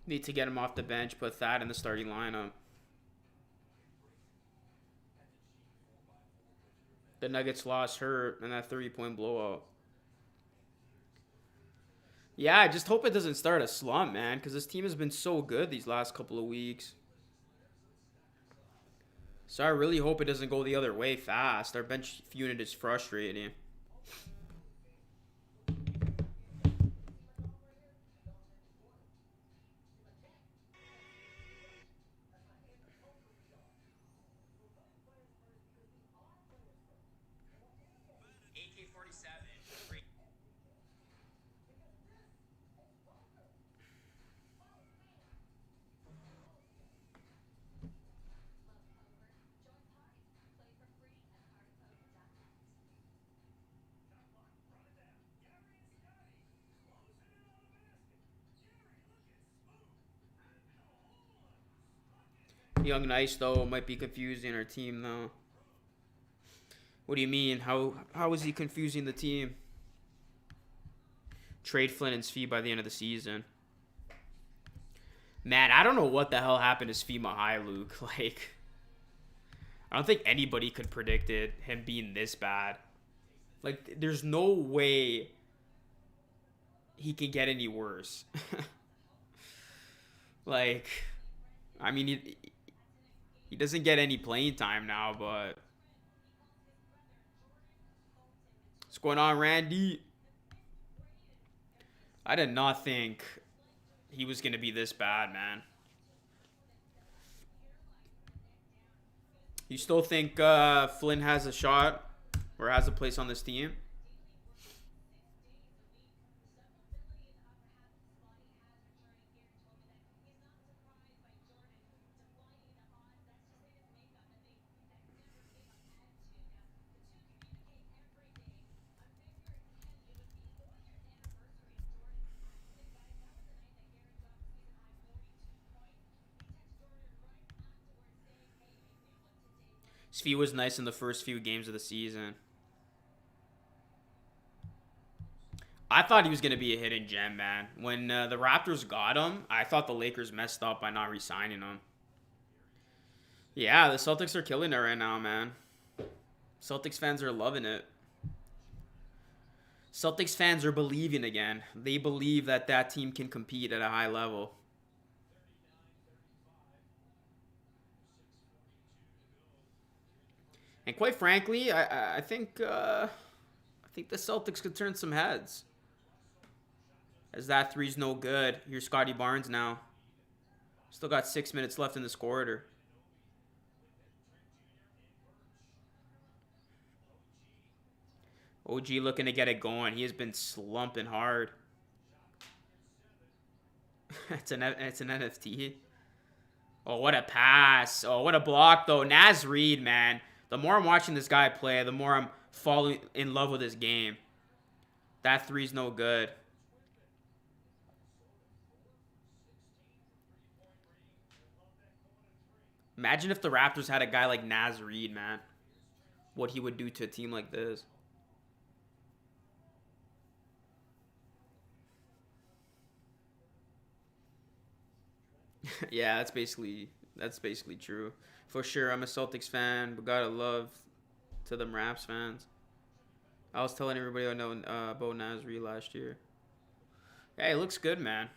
Speaker 1: Need to get him off the bench, put Thad in the starting lineup. The Nuggets lost Hurt in that 3-point blowout. Yeah, I just hope it doesn't start a slump, man, because this team has been so good these last couple of weeks. So I really hope it doesn't go the other way fast. Our bench unit is frustrating. Young Nice, though, might be confusing our team, though. What do you mean? How is he confusing the team? Trade Flynn and Svi by the end of the season. Man, I don't know what the hell happened to Svi Luke. Like, I don't think anybody could predicted him being this bad. Like, there's no way he can get any worse. Like, I mean, he doesn't get any playing time now, but what's going on, Randy? I did not think he was going to be this bad, man. You still think Flynn has a shot or has a place on this team? Svi was nice in the first few games of the season. I thought he was going to be a hidden gem, man. When the Raptors got him, I thought the Lakers messed up by not re-signing him. Yeah, the Celtics are killing it right now, man. Celtics fans are loving it. Celtics fans are believing again. They believe that that team can compete at a high level. And quite frankly, I think the Celtics could turn some heads. As that three's no good. Here's Scotty Barnes now. Still got 6 minutes left in this quarter. OG looking to get it going. He has been slumping hard. It's an NFT. Oh, what a pass. Oh, what a block, though. Naz Reid, man. The more I'm watching this guy play, the more I'm falling in love with his game. That three's no good. Imagine if the Raptors had a guy like Naz Reid, man. What he would do to a team like this. Yeah, that's basically true. For sure, I'm a Celtics fan, but gotta love to them Raps fans. I was telling everybody I know about Naz Reid last year. Hey, it looks good, man.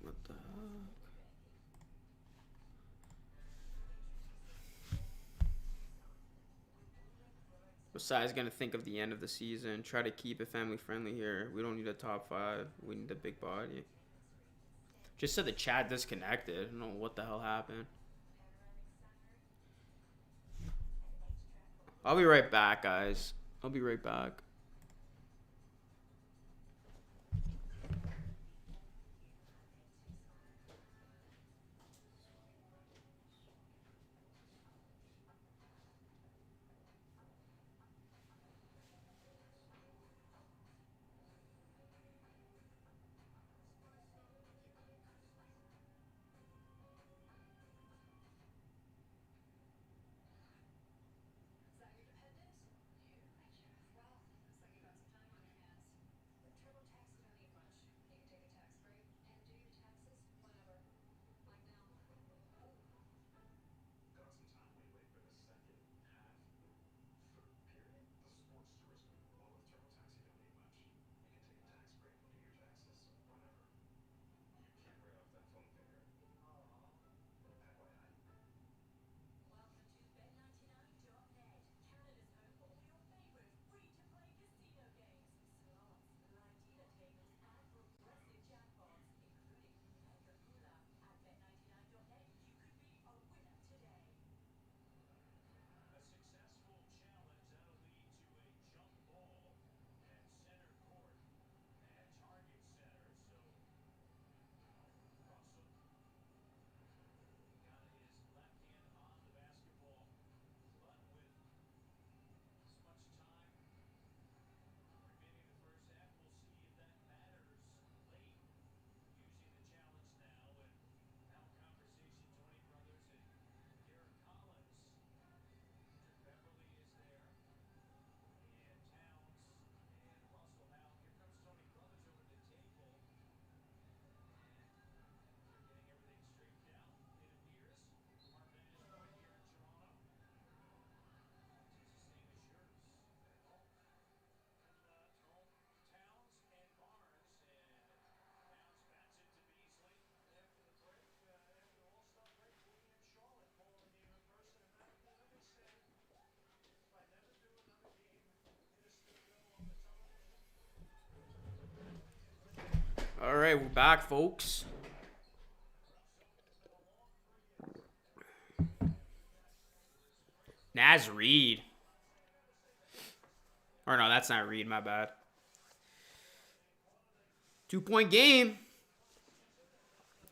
Speaker 1: What the hell? Besides, gonna think of the end of the season. Try to keep it family friendly here. We don't need a top 5. We need a big body. Just said the chat disconnected. I don't know what the hell happened. I'll be right back, guys. I'll be right back. All right, we're back, folks. Naz Reid. Or no, that's not Reid. My bad. 2-point game.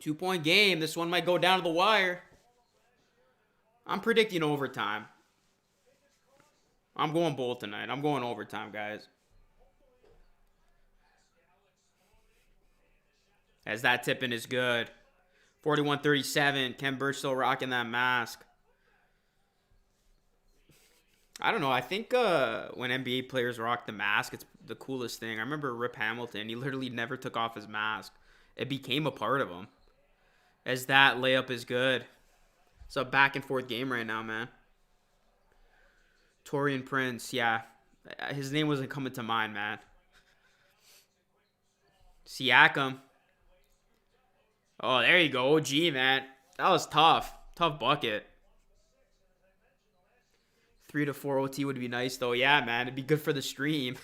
Speaker 1: 2-point game. This one might go down to the wire. I'm predicting overtime. I'm going bold tonight. I'm going overtime, guys. As that tip-in is good. 41-37. Ken Birch still rocking that mask. I don't know. I think when NBA players rock the mask, it's the coolest thing. I remember Rip Hamilton. He literally never took off his mask. It became a part of him. As that layup is good. It's a back and forth game right now, man. Torian Prince, yeah. His name wasn't coming to mind, man. Siakam. Oh, there you go. OG, man. That was tough. Tough bucket. 3 to 4 OT would be nice, though. Yeah, man. It'd be good for the stream.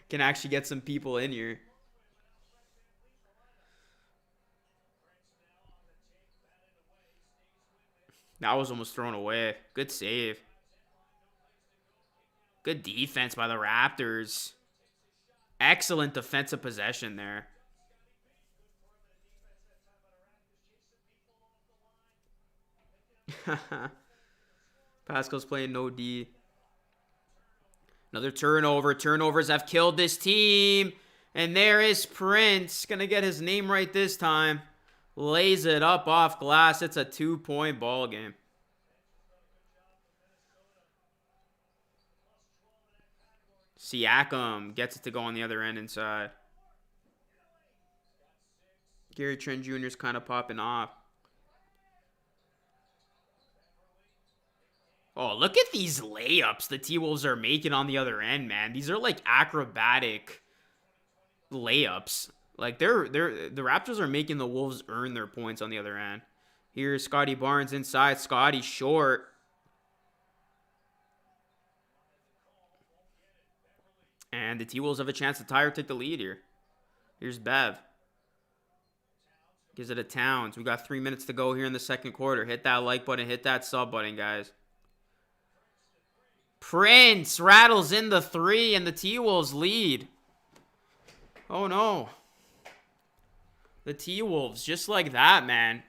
Speaker 1: Can actually get some people in here. That was almost thrown away. Good save. Good defense by the Raptors. Excellent defensive possession there. Pascal's playing no D. Another turnover. Turnovers have killed this team. And there is Prince. Gonna get his name right this time. Lays it up off glass. It's a 2-point ball game. Siakam gets it to go on the other end inside. Gary Trent Jr. is kind of popping off. Oh, look at these layups the T-Wolves are making on the other end, man. These are like acrobatic layups. Like the Raptors are making the Wolves earn their points on the other end. Here's Scotty Barnes inside. Scotty short. And the T-Wolves have a chance to tie or take the lead here. Here's Bev. Gives it to Towns. We got 3 minutes to go here in the second quarter. Hit that like button. Hit that sub button, guys. Prince rattles in the 3 and the T-Wolves lead. Oh, no. The T-Wolves, just like that, man.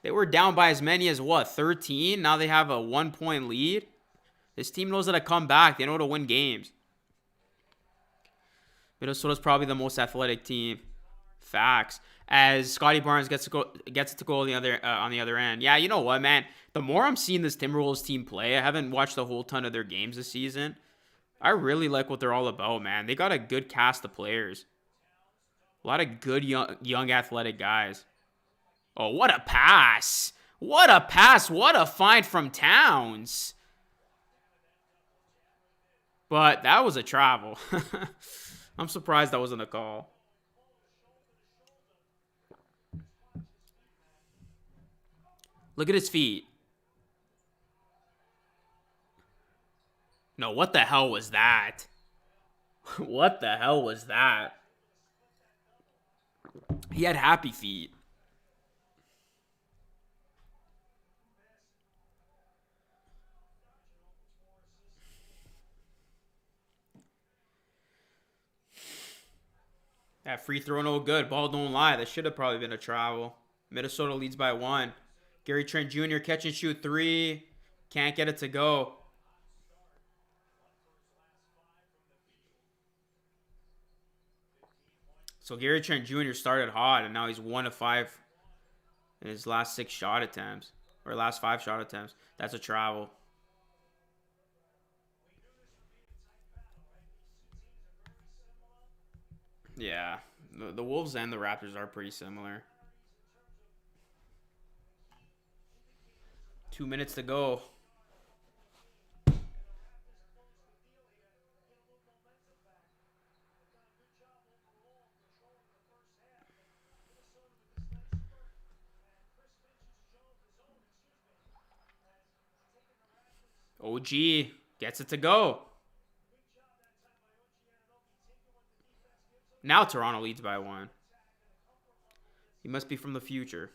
Speaker 1: They were down by as many as, what, 13? Now they have a 1-point lead. This team knows how to come back. They know how to win games. Minnesota's probably the most athletic team. Facts. As Scotty Barnes gets it to go on the other end. Yeah, you know what, man? The more I'm seeing this Timberwolves team play, I haven't watched a whole ton of their games this season. I really like what they're all about, man. They got a good cast of players. A lot of good young athletic guys. Oh, what a pass. What a pass. What a find from Towns. But that was a travel. I'm surprised that wasn't a call. Look at his feet. No, what the hell was that? What the hell was that? He had happy feet. That free throw no good. Ball don't lie. That should have probably been a travel. Minnesota leads by 1. Gary Trent Jr. catch and shoot 3. Can't get it to go. So Gary Trent Jr. started hot, and now he's 1 of 5 in his last 6 shot attempts. Or last 5 shot attempts. That's a travel. Yeah. The Wolves and the Raptors are pretty similar. 2 minutes to go. OG gets it to go. Now Toronto leads by 1. He must be from the future.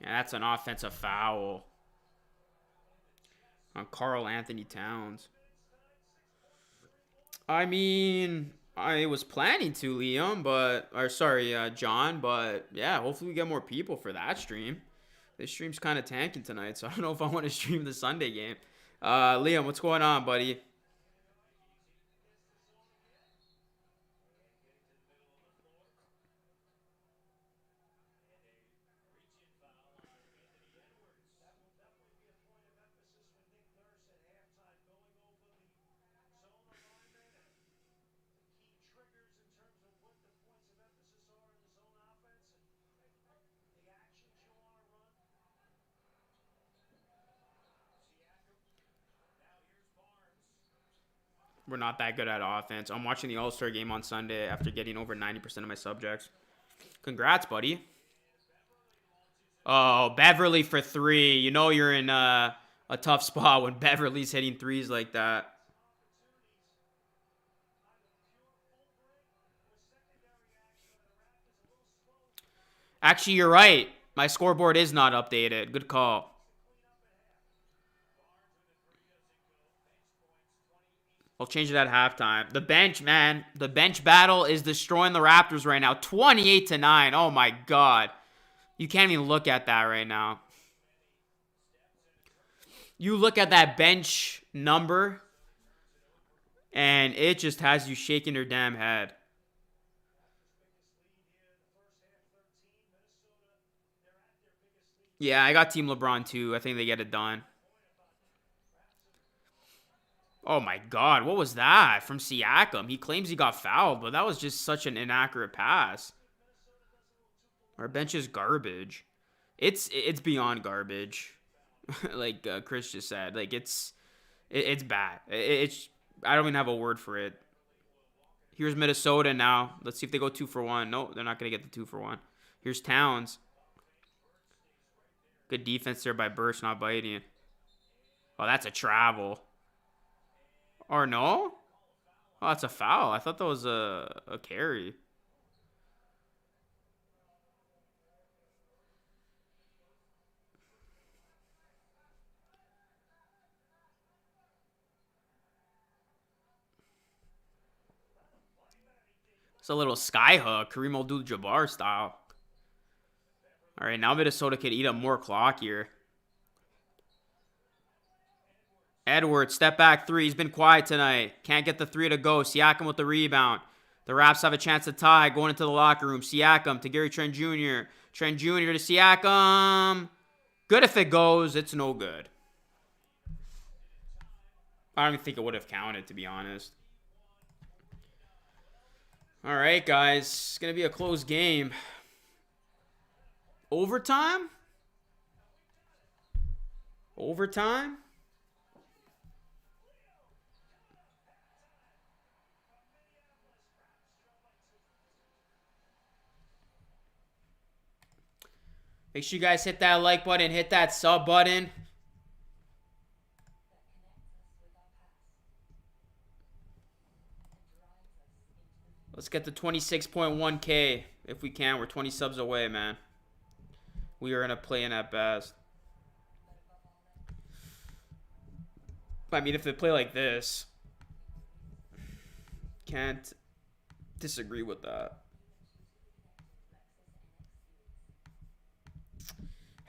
Speaker 1: Yeah, that's an offensive foul on Karl Anthony Towns. I mean, I was planning to, Liam, John, but yeah, hopefully we get more people for that stream. This stream's kind of tanking tonight, so I don't know if I want to stream the Sunday game. Liam, what's going on, buddy? We're not that good at offense. I'm watching the All-Star game on Sunday after getting over 90% of my subjects. Congrats, buddy. Oh, Beverly for 3. You know you're in a tough spot when Beverly's hitting threes like that. Actually, you're right. My scoreboard is not updated. Good call. I'll change it at halftime. The bench, man. The bench battle is destroying the Raptors right now. 28-9. Oh, my God. You can't even look at that right now. You look at that bench number, and it just has you shaking your damn head. Yeah, I got Team LeBron, too. I think they get it done. Oh, my God. What was that from Siakam? He claims he got fouled, but that was just such an inaccurate pass. Our bench is garbage. It's beyond garbage. Like Chris just said. Like, it's bad. I don't even have a word for it. Here's Minnesota now. Let's see if they go 2 for 1. No, they're not going to get the 2 for 1. Here's Towns. Good defense there by Burst not biting. Oh, that's a travel. Or no? Oh, that's a foul. I thought that was a carry. It's a little sky hook, Kareem Abdul-Jabbar style. All right, now Minnesota can eat up more clock here. Edwards, step back 3. He's been quiet tonight. Can't get the 3 to go. Siakam with the rebound. The Raps have a chance to tie going into the locker room. Siakam to Gary Trent Jr. Trent Jr. to Siakam. Good if it goes. It's no good. I don't even think it would have counted, to be honest. All right, guys. It's going to be a close game. Overtime? Overtime? Make sure you guys hit that like button, hit that sub button. Let's get to 26.1K if we can. We're 20 subs away, man. We are going to play in at best. I mean, if they play like this, can't disagree with that.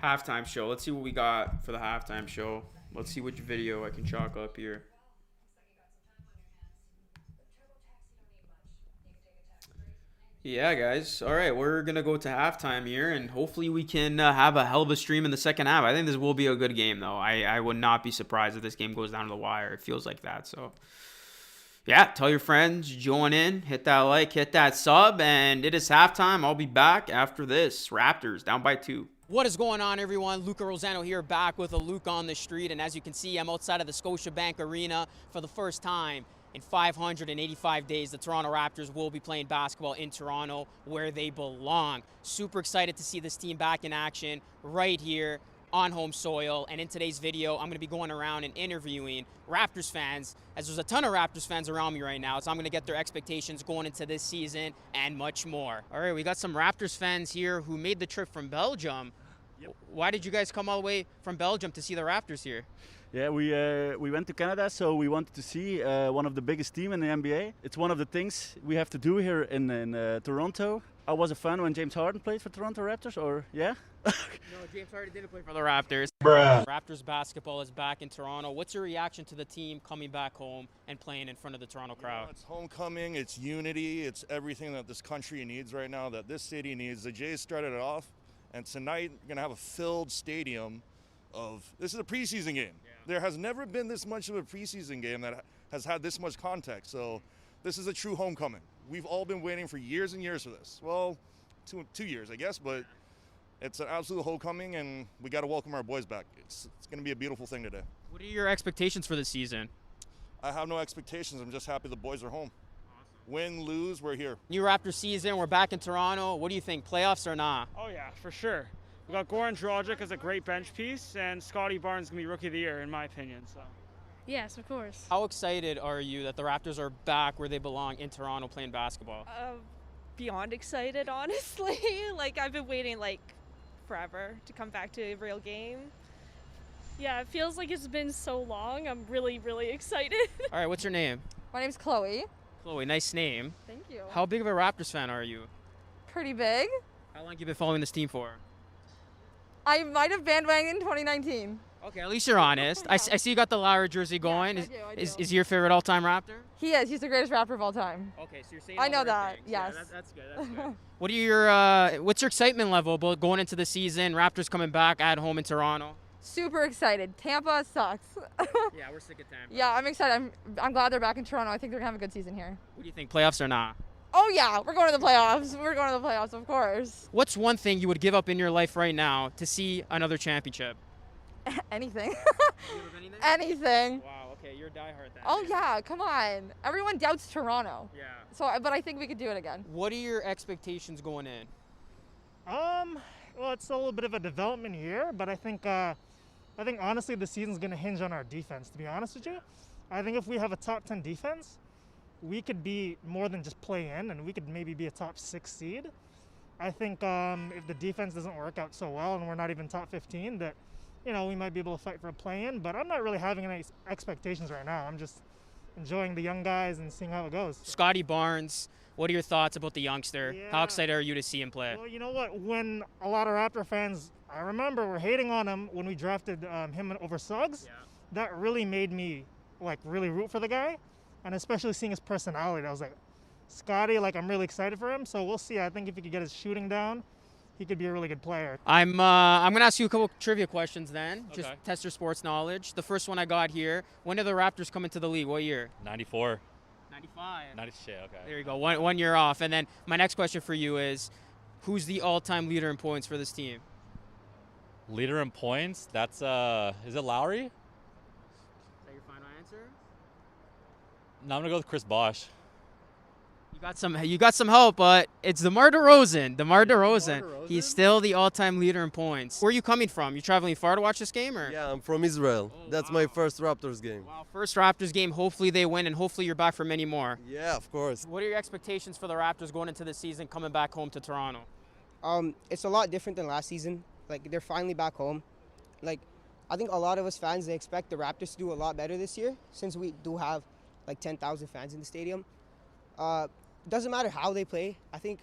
Speaker 1: Halftime show. Let's see what we got for the halftime show. Let's see which video I can chalk up here. Yeah, guys. All right, we're going to go to halftime here, and hopefully we can have a hell of a stream in the second half. I think this will be a good game, though. I would not be surprised if this game goes down to the wire. It feels like that, so... Yeah, tell your friends, join in, hit that like, hit that sub, and it is halftime. I'll be back after this. Raptors down by 2. What is going on, everyone? Luca Rosano here, back with a Luke on the street, and as you can see, I'm outside of the Scotiabank Arena for the first time in 585 days. The Toronto Raptors will be playing basketball in Toronto, where they belong. Super excited to see this team back in action right here on home soil. And in today's video, I'm going to be going around and interviewing Raptors fans, as there's a ton of Raptors fans around me right now. So I'm going to get their expectations going into this season and much more. All right, we got some Raptors fans here who made the trip from Belgium. Yep. Why did you guys come all the way from Belgium to see the Raptors here?
Speaker 3: Yeah, we went to Canada, so we wanted to see one of the biggest teams in the NBA. It's one of the things we have to do here in Toronto. I was a fan when James Harden played for Toronto Raptors, or yeah?
Speaker 1: No, James Harden didn't play for the Raptors.
Speaker 3: Bruh.
Speaker 1: Raptors basketball is back in Toronto. What's your reaction to the team coming back home and playing in front of the Toronto crowd?
Speaker 4: It's homecoming, it's unity, it's everything that this country needs right now, that this city needs. The Jays started it off, and tonight you're going to have a filled stadium of, this is a preseason game. Yeah. There has never been this much of a preseason game that has had this much context, so this is a true homecoming. We've all been waiting for years and years for this. Well, two years, I guess, but it's an absolute homecoming, and we got to welcome our boys back. It's going to be a beautiful thing today.
Speaker 1: What are your expectations for this season?
Speaker 4: I have no expectations. I'm just happy the boys are home. Win, lose, we're here.
Speaker 1: New Raptors season. We're back in Toronto. What do you think? Playoffs or not?
Speaker 5: Oh yeah, for sure. We got Goran Dragic as a great bench piece, and Scotty Barnes gonna be Rookie of the Year in my opinion. So.
Speaker 6: Yes, of course.
Speaker 1: How excited are you that the Raptors are back where they belong in Toronto playing basketball?
Speaker 7: Beyond excited, honestly. Like, I've been waiting, like, forever to come back to a real game.
Speaker 6: Yeah, it feels like it's been so long. I'm really, really excited.
Speaker 1: All right, what's your name?
Speaker 8: My name's Chloe.
Speaker 1: Chloe, nice name.
Speaker 8: Thank you.
Speaker 1: How big of a Raptors fan are you?
Speaker 8: Pretty big.
Speaker 1: How long have you been following this team for?
Speaker 8: I might have bandwagoned in 2019.
Speaker 1: Okay, at least you're honest. I see you got the Lowry jersey going.
Speaker 8: Yes, I do.
Speaker 1: Is he your favorite all-time Raptor?
Speaker 8: He is. He's the greatest rapper of all time.
Speaker 1: Okay, so you're saying
Speaker 8: I
Speaker 1: all
Speaker 8: know
Speaker 1: the right
Speaker 8: that,
Speaker 1: things.
Speaker 8: yes.
Speaker 1: Yeah, that's good. That's good. What are what's your excitement level about going into the season? Raptors coming back at home in Toronto.
Speaker 8: Super excited. Tampa sucks.
Speaker 1: Yeah, we're sick of Tampa.
Speaker 8: Yeah, I'm excited. I'm glad they're back in Toronto. I think they're gonna have a good season here.
Speaker 1: What do you think? Playoffs or not?
Speaker 8: Oh yeah, we're going to the playoffs. We're going to the playoffs, of course.
Speaker 1: What's one thing you would give up in your life right now to see another championship?
Speaker 8: Anything.
Speaker 1: Anything?
Speaker 8: Anything.
Speaker 1: Wow. Okay, you're a diehard then.
Speaker 8: Oh yeah, come on. Everyone doubts Toronto.
Speaker 1: Yeah.
Speaker 8: So, but I think we could do it again.
Speaker 1: What are your expectations going in?
Speaker 9: Well, it's a little bit of a development year, but I think honestly the season's going to hinge on our defense, to be honest with you. I think if we have a top 10 defense, we could be more than just play in, and we could maybe be a top 6 seed. I think if the defense doesn't work out so well and we're not even top 15, that, we might be able to fight for a play-in, but I'm not really having any expectations right now. I'm just enjoying the young guys and seeing how it goes.
Speaker 1: Scotty Barnes, what are your thoughts about the youngster?
Speaker 9: Yeah.
Speaker 1: How excited are you to see him play?
Speaker 9: Well, you know what? When a lot of Raptor fans, I remember, were hating on him when we drafted him over Suggs, that really made me, really root for the guy, and especially seeing his personality. I was like, Scotty, I'm really excited for him, so we'll see. I think if he could get his shooting down, he could be a really good player.
Speaker 1: I'm gonna ask you a couple trivia questions then, just
Speaker 10: Okay.
Speaker 1: test your sports knowledge. The first one I got here: when did the Raptors come into the league? What year?
Speaker 10: 94.
Speaker 1: 95.
Speaker 10: 90 shit, okay.
Speaker 1: There you go. One year off. And then my next question for you is, who's the all-time leader in points for this team?
Speaker 10: Leader in points, that's, is it Lowry?
Speaker 1: Is that your final answer?
Speaker 10: No, I'm going to go with Chris Bosh.
Speaker 1: You got some help, but it's DeMar DeRozan. DeMar DeRozan. He's still the all-time leader in points. Where are you coming from? You traveling far to watch this game, or?
Speaker 11: Yeah, I'm from Israel.
Speaker 1: Oh,
Speaker 11: That's
Speaker 1: wow.
Speaker 11: my first Raptors game.
Speaker 1: Wow, first Raptors game. Hopefully they win, and hopefully you're back for many more.
Speaker 11: Yeah, of course.
Speaker 1: What are your expectations for the Raptors going into the season, coming back home to Toronto?
Speaker 12: It's a lot different than last season. They're finally back home. I think a lot of us fans, they expect the Raptors to do a lot better this year, since we do have 10,000 fans in the stadium. Doesn't matter how they play. I think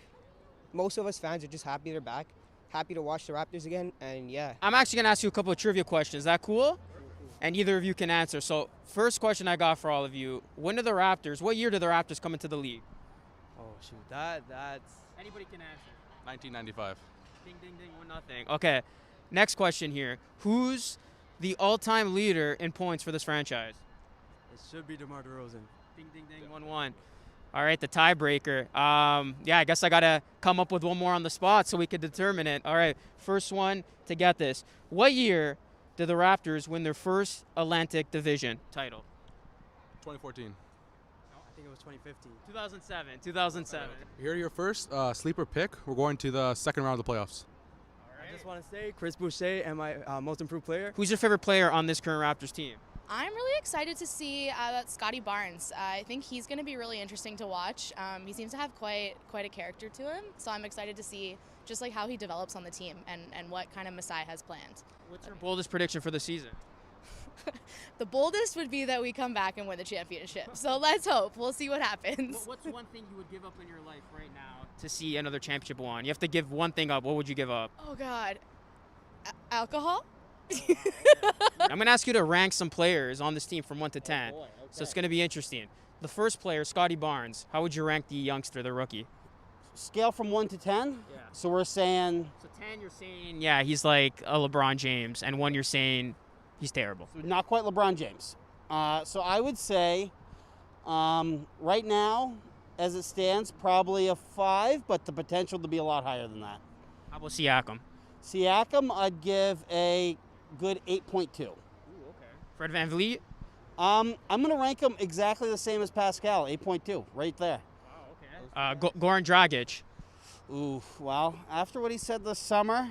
Speaker 12: most of us fans are just happy they're back, happy to watch the Raptors again, and yeah.
Speaker 1: I'm actually going to ask you a couple of trivia questions. Is that cool? And either of you can answer. So first question I got for all of you, what year did the Raptors come into the league?
Speaker 11: Oh, shoot. That's...
Speaker 1: Anybody can answer.
Speaker 10: 1995.
Speaker 1: Ding, ding, ding, 1-0. Okay, next question here. Who's the all-time leader in points for this franchise?
Speaker 11: It should be DeMar DeRozan.
Speaker 1: Ding, ding, ding, 1-1. All right, the tiebreaker. Yeah, I guess I got to come up with one more on the spot so we could determine it. All right, first one to get this. What year did the Raptors win their first Atlantic Division title?
Speaker 10: 2014.
Speaker 1: No, I think it was 2015. 2007.
Speaker 13: Here are your first sleeper pick. We're going to the second round of the playoffs.
Speaker 11: I just want to say Chris Boucher and my most improved player.
Speaker 1: Who's your favorite player on this current Raptors team?
Speaker 14: I'm really excited to see Scotty Barnes. I think he's going to be really interesting to watch. He seems to have quite a character to him, so I'm excited to see just how he develops on the team and what kind of Masai has planned.
Speaker 1: What's your boldest prediction for the season?
Speaker 14: The boldest would be that we come back and win the championship. So let's hope. We'll see what happens.
Speaker 1: What's one thing you would give up in your life right now to see another championship won? You have to give one thing up. What would you give up?
Speaker 14: Oh, God. Alcohol?
Speaker 1: I'm going to ask you to rank some players on this team from 1 to 10.
Speaker 11: boy, okay.
Speaker 1: So it's going to be interesting. The first player, Scotty Barnes. How would you rank the youngster, the rookie?
Speaker 3: Scale from 1 to 10?
Speaker 1: Yeah.
Speaker 3: So we're saying...
Speaker 1: So 10, you're saying, yeah, he's like a LeBron James. And 1, you're saying he's terrible.
Speaker 3: So not quite LeBron James. So I would say right now, as it stands, probably a 5, but the potential to be a lot higher than that.
Speaker 1: How about Siakam?
Speaker 3: Siakam, I'd give a good 8.2.
Speaker 1: Fred VanVleet?
Speaker 15: I'm going to rank him exactly the same as Pascal, 8.2, right there.
Speaker 1: Goran Dragic.
Speaker 15: Ooh, well, after what he said this summer,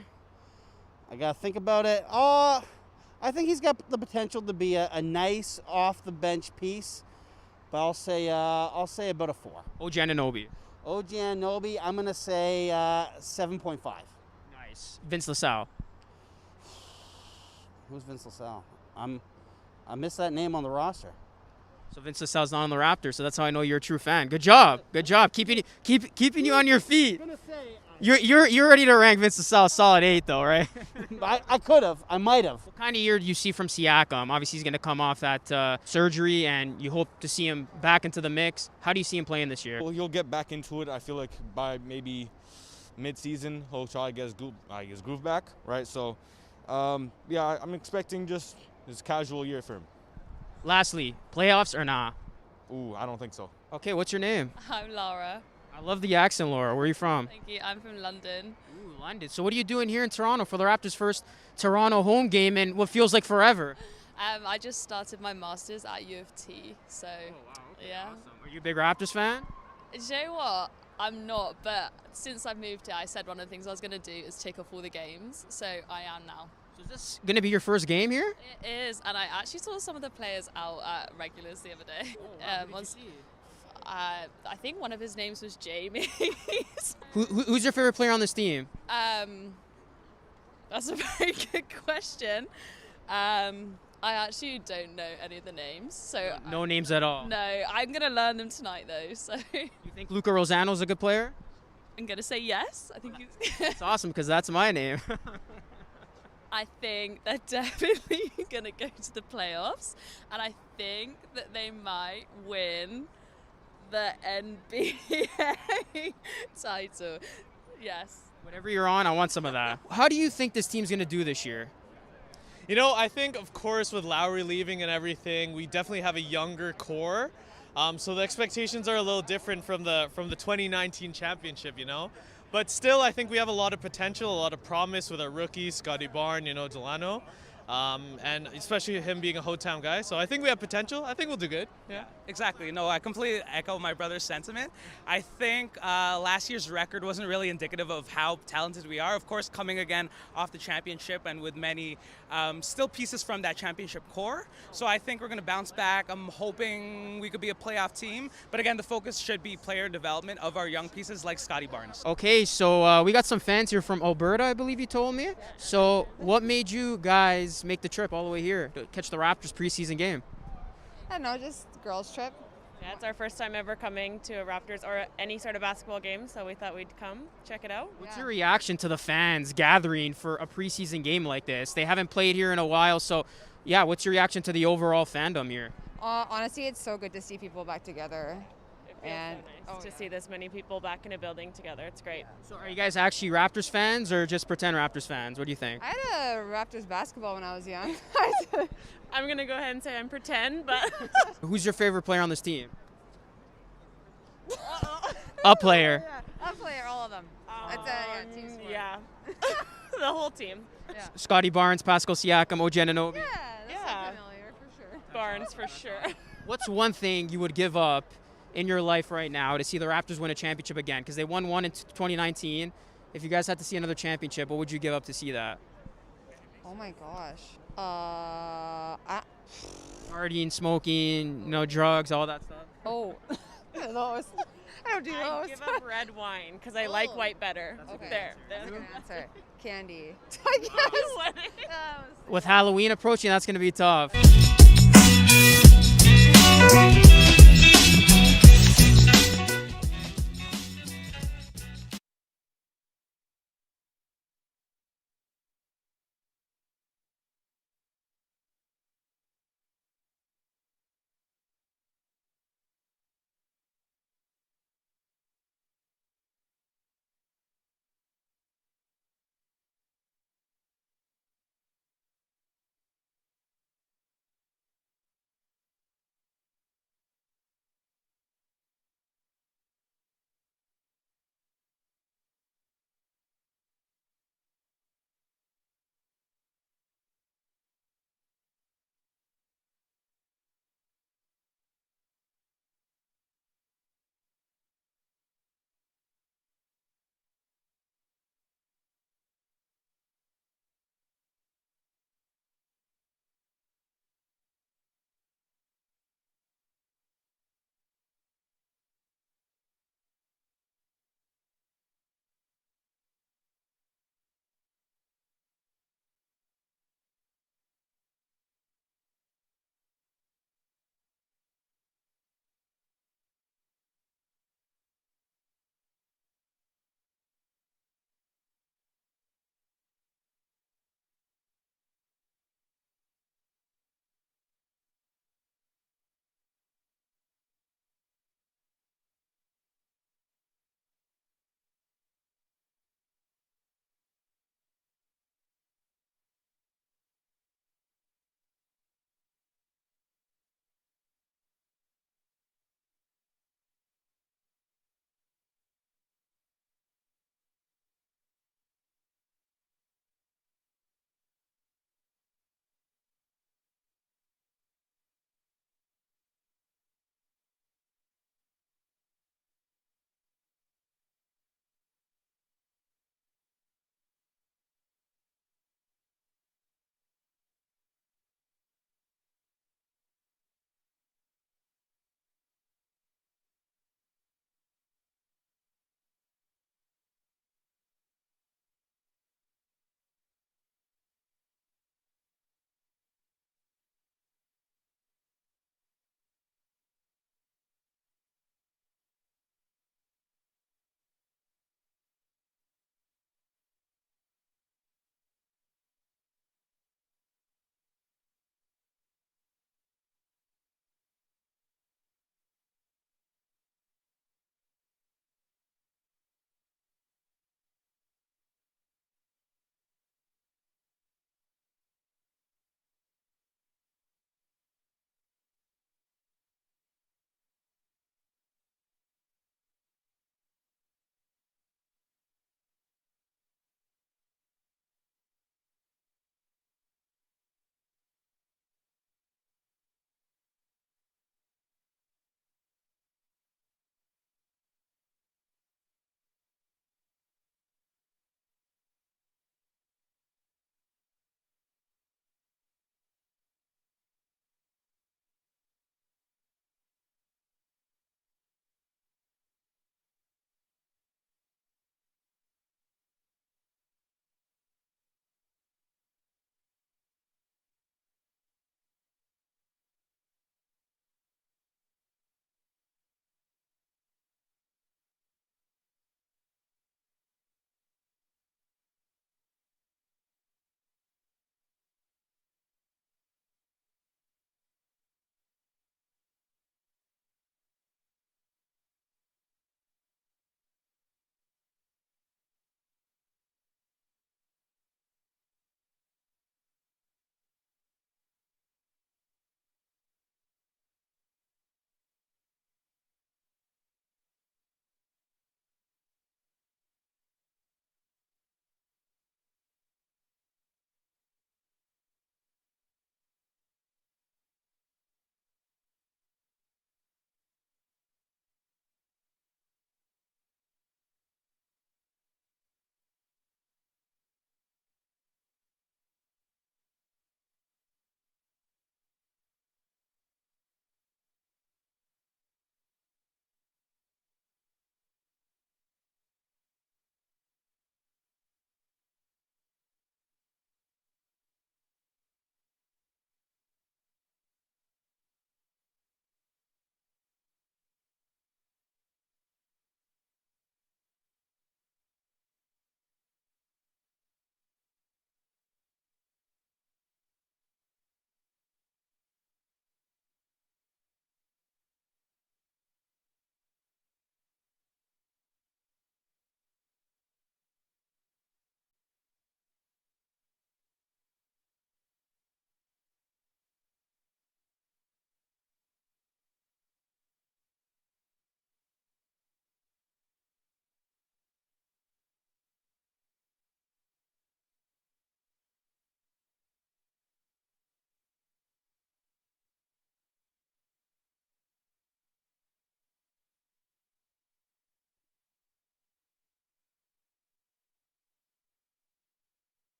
Speaker 15: I got to think about it. Oh, I think he's got the potential to be a nice off-the-bench piece, but I'll say about a 4.
Speaker 1: OG Anunoby.
Speaker 15: OG Anunoby, I'm going to say 7.5.
Speaker 1: Nice. Vince LaSalle.
Speaker 15: Who's Vince LaSalle? I missed that name on the roster.
Speaker 1: So Vince LaSalle's not on the Raptors, so that's how I know you're a true fan. Good job. Good job. Keeping you on your feet. You're ready to rank Vince LaSalle a solid 8 though, right?
Speaker 15: I could have. I might have.
Speaker 1: What kind of year do you see from Siakam? Obviously he's going to come off that surgery, and you hope to see him back into the mix. How do you see him playing this year?
Speaker 16: Well, he'll get back into it. I feel like by maybe mid-season he'll try to get his groove back, right? So, yeah, I'm expecting just this casual year for him.
Speaker 1: Lastly, playoffs or nah?
Speaker 16: Ooh, I don't think so.
Speaker 1: Okay, what's your name?
Speaker 17: I'm Laura.
Speaker 1: I love the accent, Laura. Where are you from?
Speaker 17: Thank you. I'm from London.
Speaker 1: Ooh, London. So what are you doing here in Toronto for the Raptors' first Toronto home game in what feels like forever?
Speaker 17: I just started my master's at U of T, so yeah.
Speaker 1: Awesome. Are you a big Raptors fan?
Speaker 17: Do you know what? I'm not, but since I moved here, I said one of the things I was going to do is take off all the games, so I am now.
Speaker 1: So is this going to be your first game here?
Speaker 17: It is, and I actually saw some of the players out at regulars the other day. I think one of his names was Jamie.
Speaker 1: Who's your favorite player on this team?
Speaker 17: That's a very good question. I actually don't know any of the names, so
Speaker 1: No names at all.
Speaker 17: No, I'm gonna learn them tonight though. So
Speaker 1: You think Luca Rosano's a good player?
Speaker 17: I'm gonna say yes. I think he's.
Speaker 1: That's awesome because that's my name.
Speaker 17: I think they're definitely gonna go to the playoffs, and I think that they might win the NBA title. Yes.
Speaker 1: Whatever you're on, I want some of that. How do you think this team's going to do this year?
Speaker 18: You know, I think, of course, with Lowry leaving and everything, we definitely have a younger core. So the expectations are a little different from the 2019 championship, you know. But still, I think we have a lot of potential, a lot of promise with our rookies, Scotty Barnes, Delano. And especially him being a Hotown guy. So I think we have potential. I think we'll do good.
Speaker 19: Yeah, exactly. No, I completely echo my brother's sentiment. I think last year's record wasn't really indicative of how talented we are. Of course, coming again off the championship and with many still pieces from that championship core. So I think we're going to bounce back. I'm hoping we could be a playoff team. But again, the focus should be player development of our young pieces like Scotty Barnes.
Speaker 1: Okay, so we got some fans here from Alberta, I believe you told me. So what made you guys make the trip all the way here to catch the Raptors preseason game?
Speaker 8: I don't know, just girls trip.
Speaker 20: Yeah, it's our first time ever coming to a Raptors or any sort of basketball game, so we thought we'd come check it out.
Speaker 1: What's your reaction to the fans gathering for a preseason game like this? They haven't played here in a while, so yeah, what's your reaction to the overall fandom here?
Speaker 8: Honestly, it's so good to see people back together.
Speaker 20: It feels so nice to see this many people back in a building together. It's great.
Speaker 1: So are you guys actually Raptors fans or just pretend Raptors fans? What do you think?
Speaker 8: I had a Raptors basketball when I was young.
Speaker 20: I'm going to go ahead and say I'm pretend, but...
Speaker 1: Who's your favorite player on this team? A player.
Speaker 8: Yeah, a player, all of them. Team sport.
Speaker 20: Yeah. The whole team.
Speaker 8: Yeah.
Speaker 1: Scotty Barnes, Pascal Siakam, OG Anunoby.
Speaker 8: Yeah, familiar for sure.
Speaker 20: Barnes for sure.
Speaker 1: What's one thing you would give up in your life right now to see the Raptors win a championship again? Because they won one in 2019. If you guys had to see another championship, what would you give up to see that?
Speaker 8: Oh my gosh.
Speaker 1: Partying, smoking, drugs, all that stuff.
Speaker 8: Oh. Those. I don't do those.
Speaker 20: I give up red wine because I like white better.
Speaker 8: Okay.
Speaker 20: There.
Speaker 8: That's a good answer. Candy.
Speaker 1: With Halloween approaching, that's going to be tough.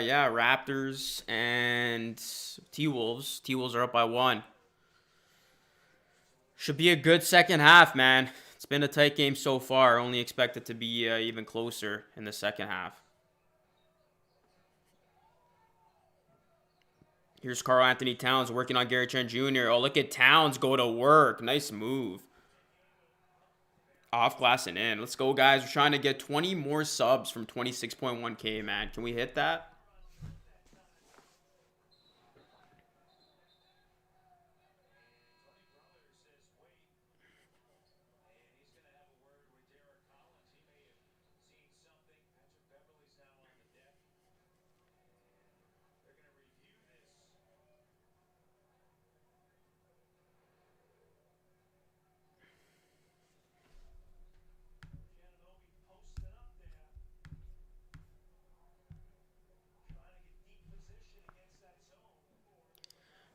Speaker 1: yeah, Raptors and T-Wolves. T-Wolves are up by 1. Should be a good second half, man. It's been a tight game so far. Only expect it to be even closer in the second half. Here's Karl Anthony Towns working on Gary Trent Jr. Oh, look at Towns go to work. Nice move. Off glass and in. Let's go, guys. We're trying to get 20 more subs from 26.1K, man. Can we hit that?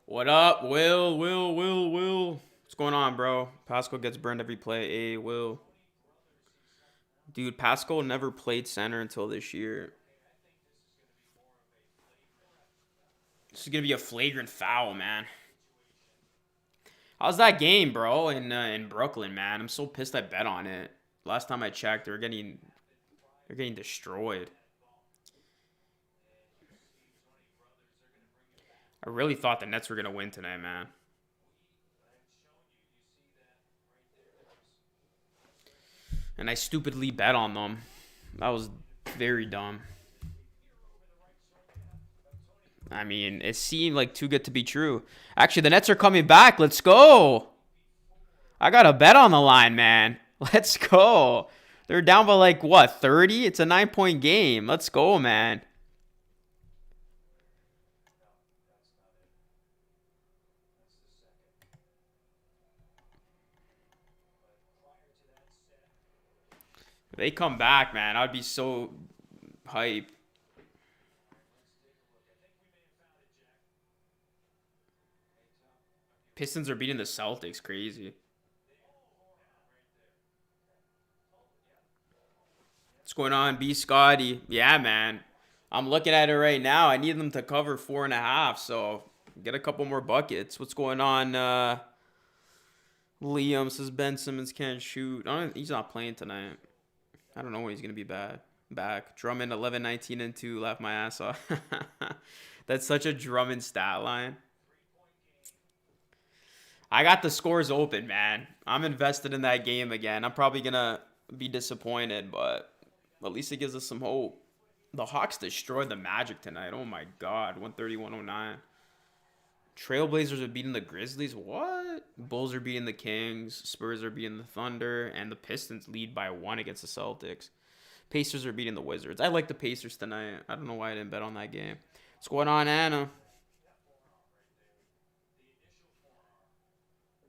Speaker 1: What up, Will? What's going on, bro? Pascal gets burned every play. Hey, Will. Dude, Pascal never played center until this year. This is going to be a flagrant foul, man. How's that game, bro, in Brooklyn, man? I'm so pissed I bet on it. Last time I checked, they're getting destroyed. I really thought the Nets were going to win tonight, man. And I stupidly bet on them. That was very dumb. I mean, it seemed like too good to be true. Actually, the Nets are coming back. Let's go. I got a bet on the line, man. Let's go. They're down by like, what, 30? It's a 9-point game. Let's go, man. If they come back, man, I'd be so hyped. Pistons are beating the Celtics. Crazy. What's going on, B. Scotty? Yeah, man. I'm looking at it right now. I need them to cover 4.5, so get a couple more buckets. What's going on? Liam says Ben Simmons can't shoot. He's not playing tonight. I don't know when he's going to be back. Drummond 11, 19, and 2. Laugh my ass off. That's such a Drummond stat line. I got the scores open, man. I'm invested in that game again. I'm probably going to be disappointed, but at least it gives us some hope. The Hawks destroyed the Magic tonight. Oh, my God. 130-109. Trailblazers are beating the Grizzlies. What? Bulls are beating the Kings. Spurs are beating the Thunder. And the Pistons lead by 1 against the Celtics. Pacers are beating the Wizards. I like the Pacers tonight. I don't know why I didn't bet on that game. What's going on, Anna?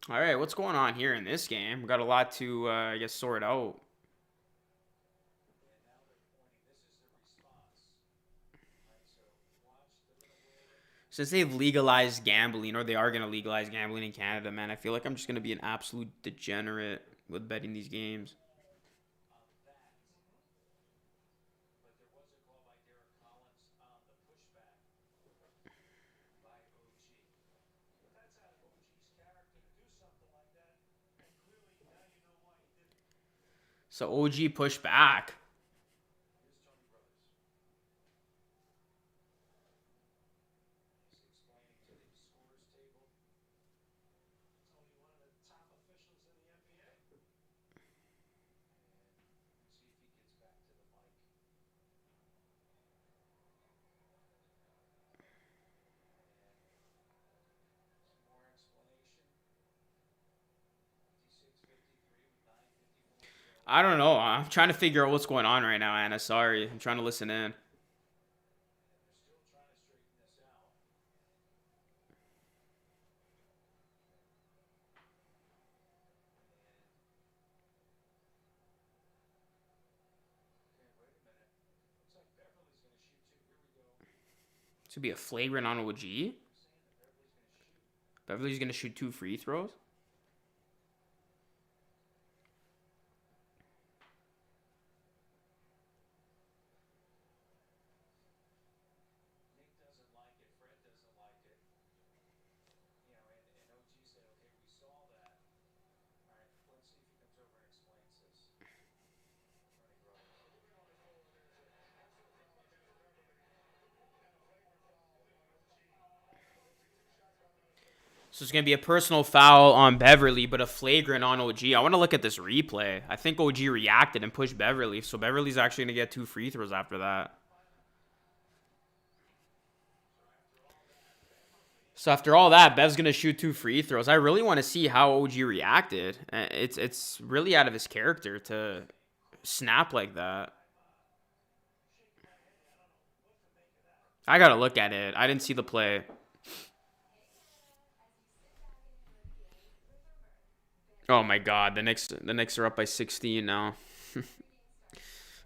Speaker 1: All right, what's going on here in this game? We got a lot to, I guess, sort out. Since they've legalized gambling, or they are going to legalize gambling in Canada, man, I feel like I'm just going to be an absolute degenerate with betting these games. So OG pushed back. I don't know. I'm trying to figure out what's going on right now, Anna. Sorry. I'm trying to listen in. This would be a flagrant on OG. Beverly's going to shoot 2 free throws. So it's going to be a personal foul on Beverly, but a flagrant on OG. I want to look at this replay. I think OG reacted and pushed Beverly, so Beverly's actually going to get 2 free throws after that. So after all that, Bev's going to shoot 2 free throws. I really want to see how OG reacted. It's really out of his character to snap like that. I got to look at it. I didn't see the play. Oh my god, the Knicks are up by 16 now.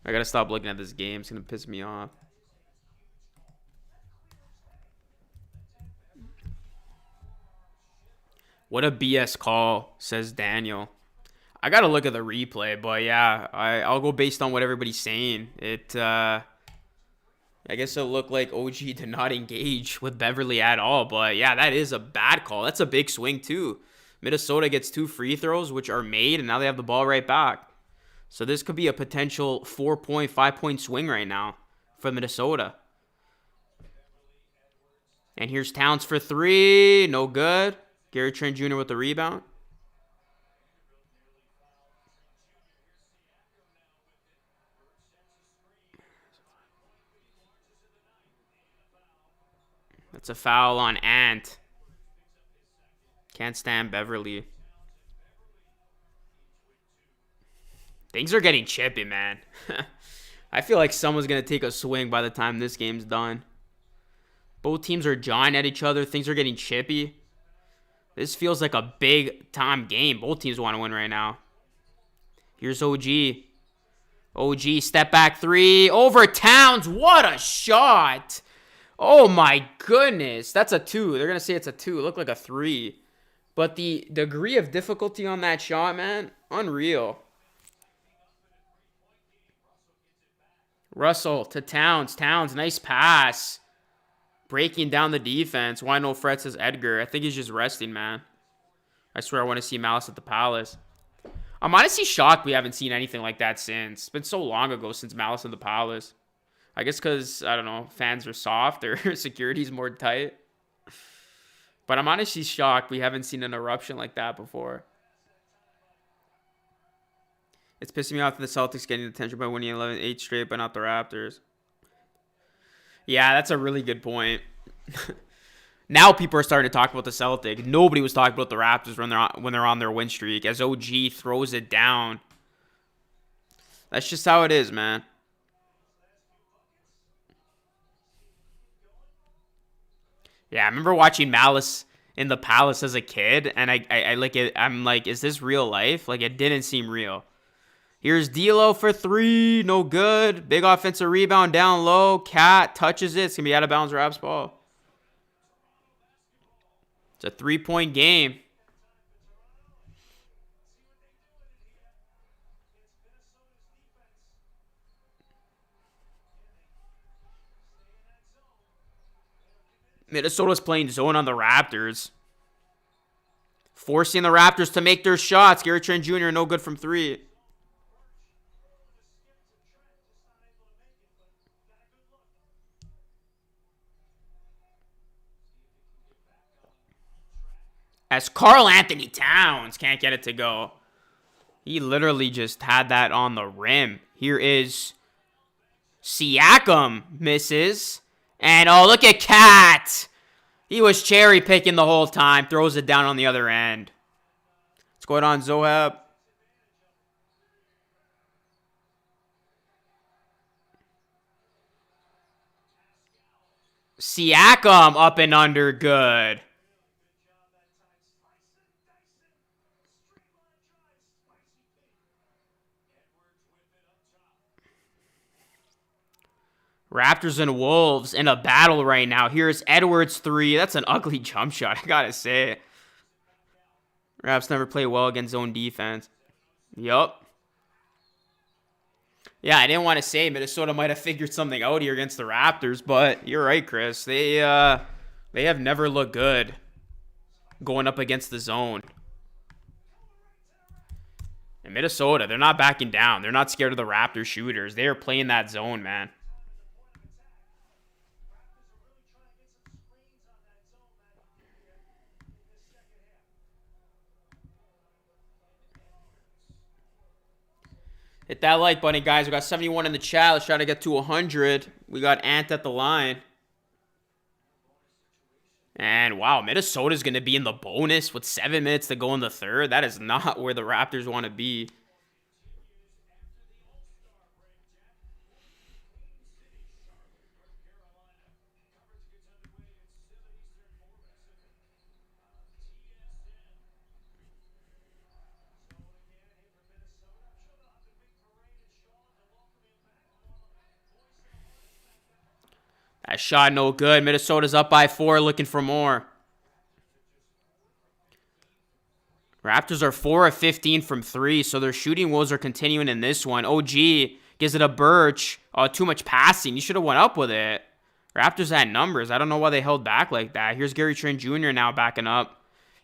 Speaker 1: I got to stop looking at this game. It's going to piss me off. What a BS call, says Daniel. I got to look at the replay, but yeah, I'll go based on what everybody's saying. I guess it looked like OG did not engage with Beverly at all, but yeah, that is a bad call. That's a big swing too. Minnesota gets 2 free throws, which are made, and now they have the ball right back. So this could be a potential 4-point, 5-point swing right now for Minnesota. And here's Towns for 3. No good. Gary Trent Jr. with the rebound. That's a foul on Ant. Can't stand Beverly. Things are getting chippy, man. I feel like someone's going to take a swing by the time this game's done. Both teams are jawing at each other. Things are getting chippy. This feels like a big-time game. Both teams want to win right now. Here's OG. OG, step back 3. Over Towns. What a shot. Oh, my goodness. That's a 2. They're going to say it's a 2. It looked like a 3. But the degree of difficulty on that shot, man, unreal. Russell to Towns. Towns, nice pass. Breaking down the defense. Why no Fred, says Edgar. I think he's just resting, man. I swear I want to see Malice at the Palace. I'm honestly shocked we haven't seen anything like that since. It's been so long ago since Malice at the Palace. I guess because, I don't know, fans are soft or security's more tight. But I'm honestly shocked we haven't seen an eruption like that before. It's pissing me off that the Celtics getting attention by winning 8 straight, but not the Raptors. Yeah, that's a really good point. Now people are starting to talk about the Celtics. Nobody was talking about the Raptors when they're on their win streak. As OG throws it down. That's just how it is, man. Yeah, I remember watching Malice in the Palace as a kid, and I like it. I'm like, is this real life? Like, it didn't seem real. Here's D'Lo for 3. No good. Big offensive rebound down low. Cat touches it. It's going to be out of bounds. Raps ball. It's a 3-point game. Minnesota's playing zone on the Raptors. Forcing the Raptors to make their shots. Gary Trent Jr. no good from 3. As Karl Anthony Towns can't get it to go. He literally just had that on the rim. Here is Siakam. Misses. And oh, look at Cat. He was cherry picking the whole time. Throws it down on the other end. What's going on, Zohab? Siakam up and under. Good. Raptors and Wolves in a battle right now. Here's Edwards' 3. That's an ugly jump shot, I gotta say. Raps never play well against zone defense. Yup. Yeah, I didn't want to say Minnesota might have figured something out here against the Raptors, but you're right, Chris. They have never looked good going up against the zone. And Minnesota, they're not backing down. They're not scared of the Raptors shooters. They are playing that zone, man. Hit that like button, guys. We got 71 in the chat. Let's try to get to 100. We got Ant at the line. And wow, Minnesota's going to be in the bonus with 7 minutes to go in the third. That is not where the Raptors want to be. That shot no good. Minnesota's up by 4, looking for more. Raptors are 4 of 15 from 3, so their shooting woes are continuing in this one. OG gives it a Birch. Oh, too much passing. You should have went up with it. Raptors had numbers. I don't know why they held back like that. Here's Gary Trent Jr. now backing up.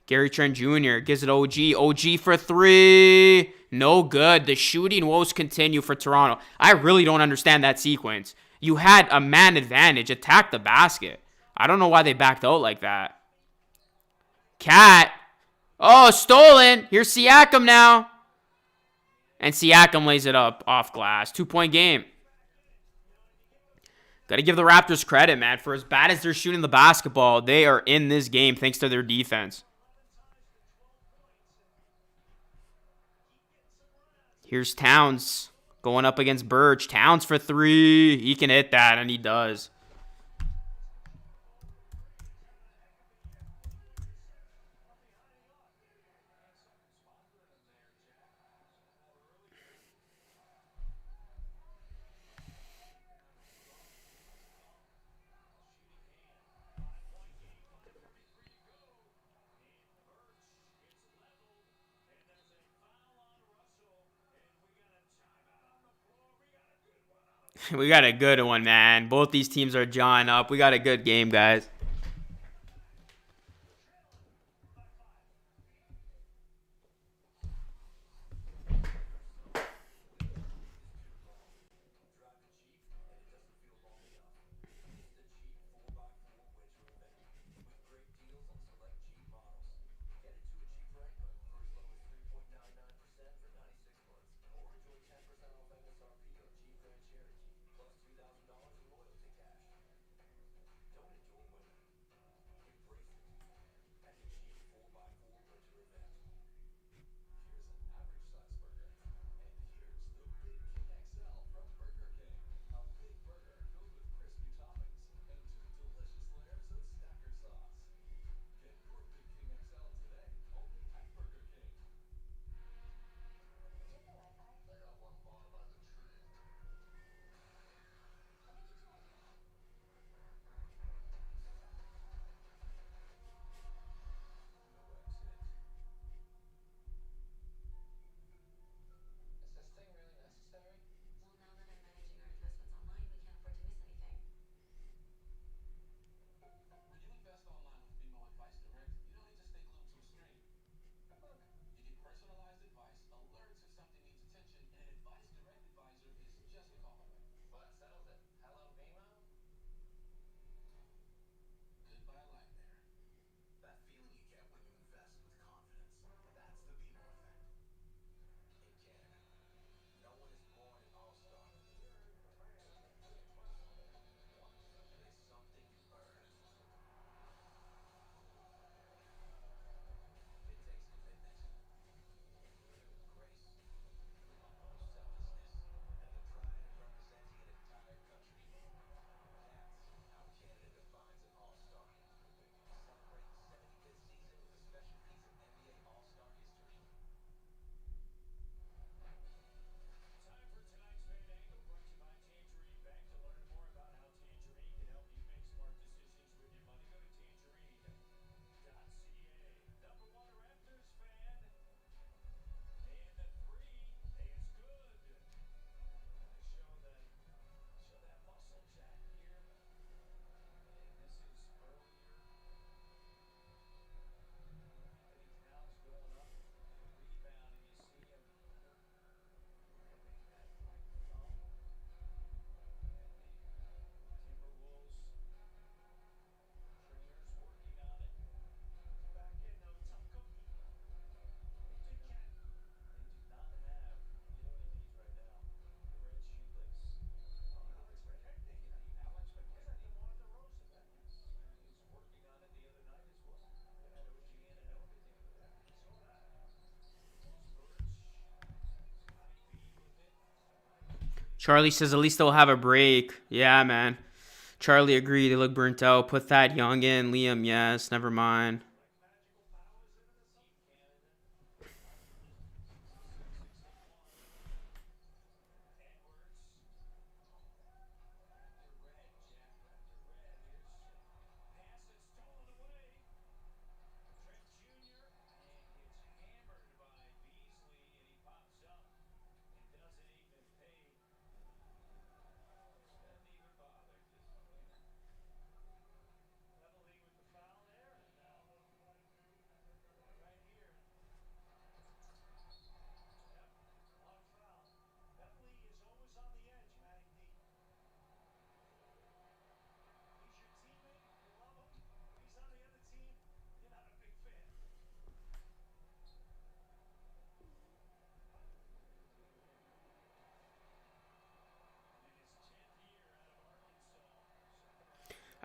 Speaker 1: Gary Trent Jr. gives it OG. OG for 3. No good. The shooting woes continue for Toronto. I really don't understand that sequence. You had a man advantage. Attack the basket. I don't know why they backed out like that. Cat. Oh, stolen. Here's Siakam now. And Siakam lays it up off glass. 2-point game. Got to give the Raptors credit, man. For as bad as they're shooting the basketball, they are in this game thanks to their defense. Here's Towns going up against Birch. Towns for 3. He can hit that, and he does. We got a good one, man. Both these teams are jawing up. We got a good game, guys. Charlie says at least they'll have a break. Yeah, man. Charlie agreed. They look burnt out. Put Thad Young in. Liam, yes. Never mind.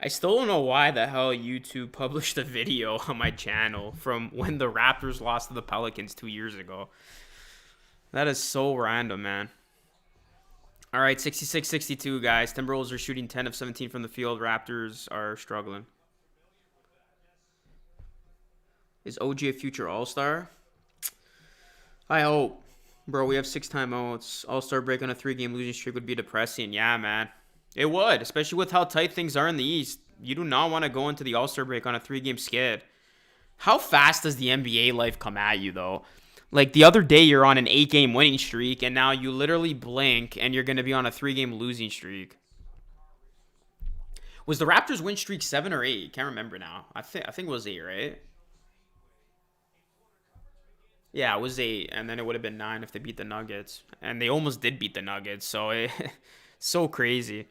Speaker 1: I still don't know why the hell YouTube published a video on my channel from when the Raptors lost to the Pelicans 2 years ago. That is so random, man. All right, 66-62, guys. Timberwolves are shooting 10 of 17 from the field. Raptors are struggling. Is OG a future All-Star? I hope. Bro, we have 6 timeouts. All-Star break on a 3-game losing streak would be depressing. Yeah, man. It would, especially with how tight things are in the East. You do not want to go into the All-Star break on a 3-game skid. How fast does the NBA life come at you, though? Like, the other day, you're on an 8-game winning streak, and now you literally blink, and you're going to be on a 3-game losing streak. Was the Raptors win streak 7 or 8? Can't remember now. I think it was 8, right? Yeah, it was 8, and then it would have been 9 if they beat the Nuggets. And they almost did beat the Nuggets, so so crazy.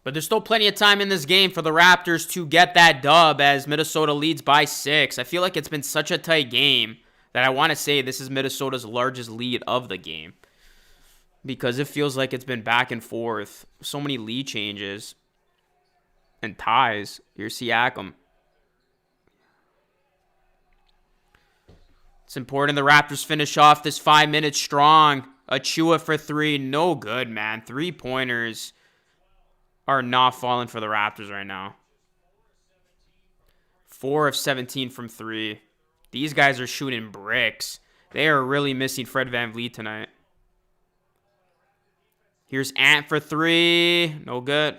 Speaker 1: But there's still plenty of time in this game for the Raptors to get that dub as Minnesota leads by 6. I feel like it's been such a tight game that I want to say this is Minnesota's largest lead of the game. Because it feels like it's been back and forth. So many lead changes. And ties. Here's Siakam. It's important the Raptors finish off this 5 minutes strong. Achua for 3. No good, man. 3-pointers are not falling for the Raptors right now. 4 of 17 from 3. These guys are shooting bricks. They are really missing Fred VanVleet tonight. Here's Ant for 3. No good.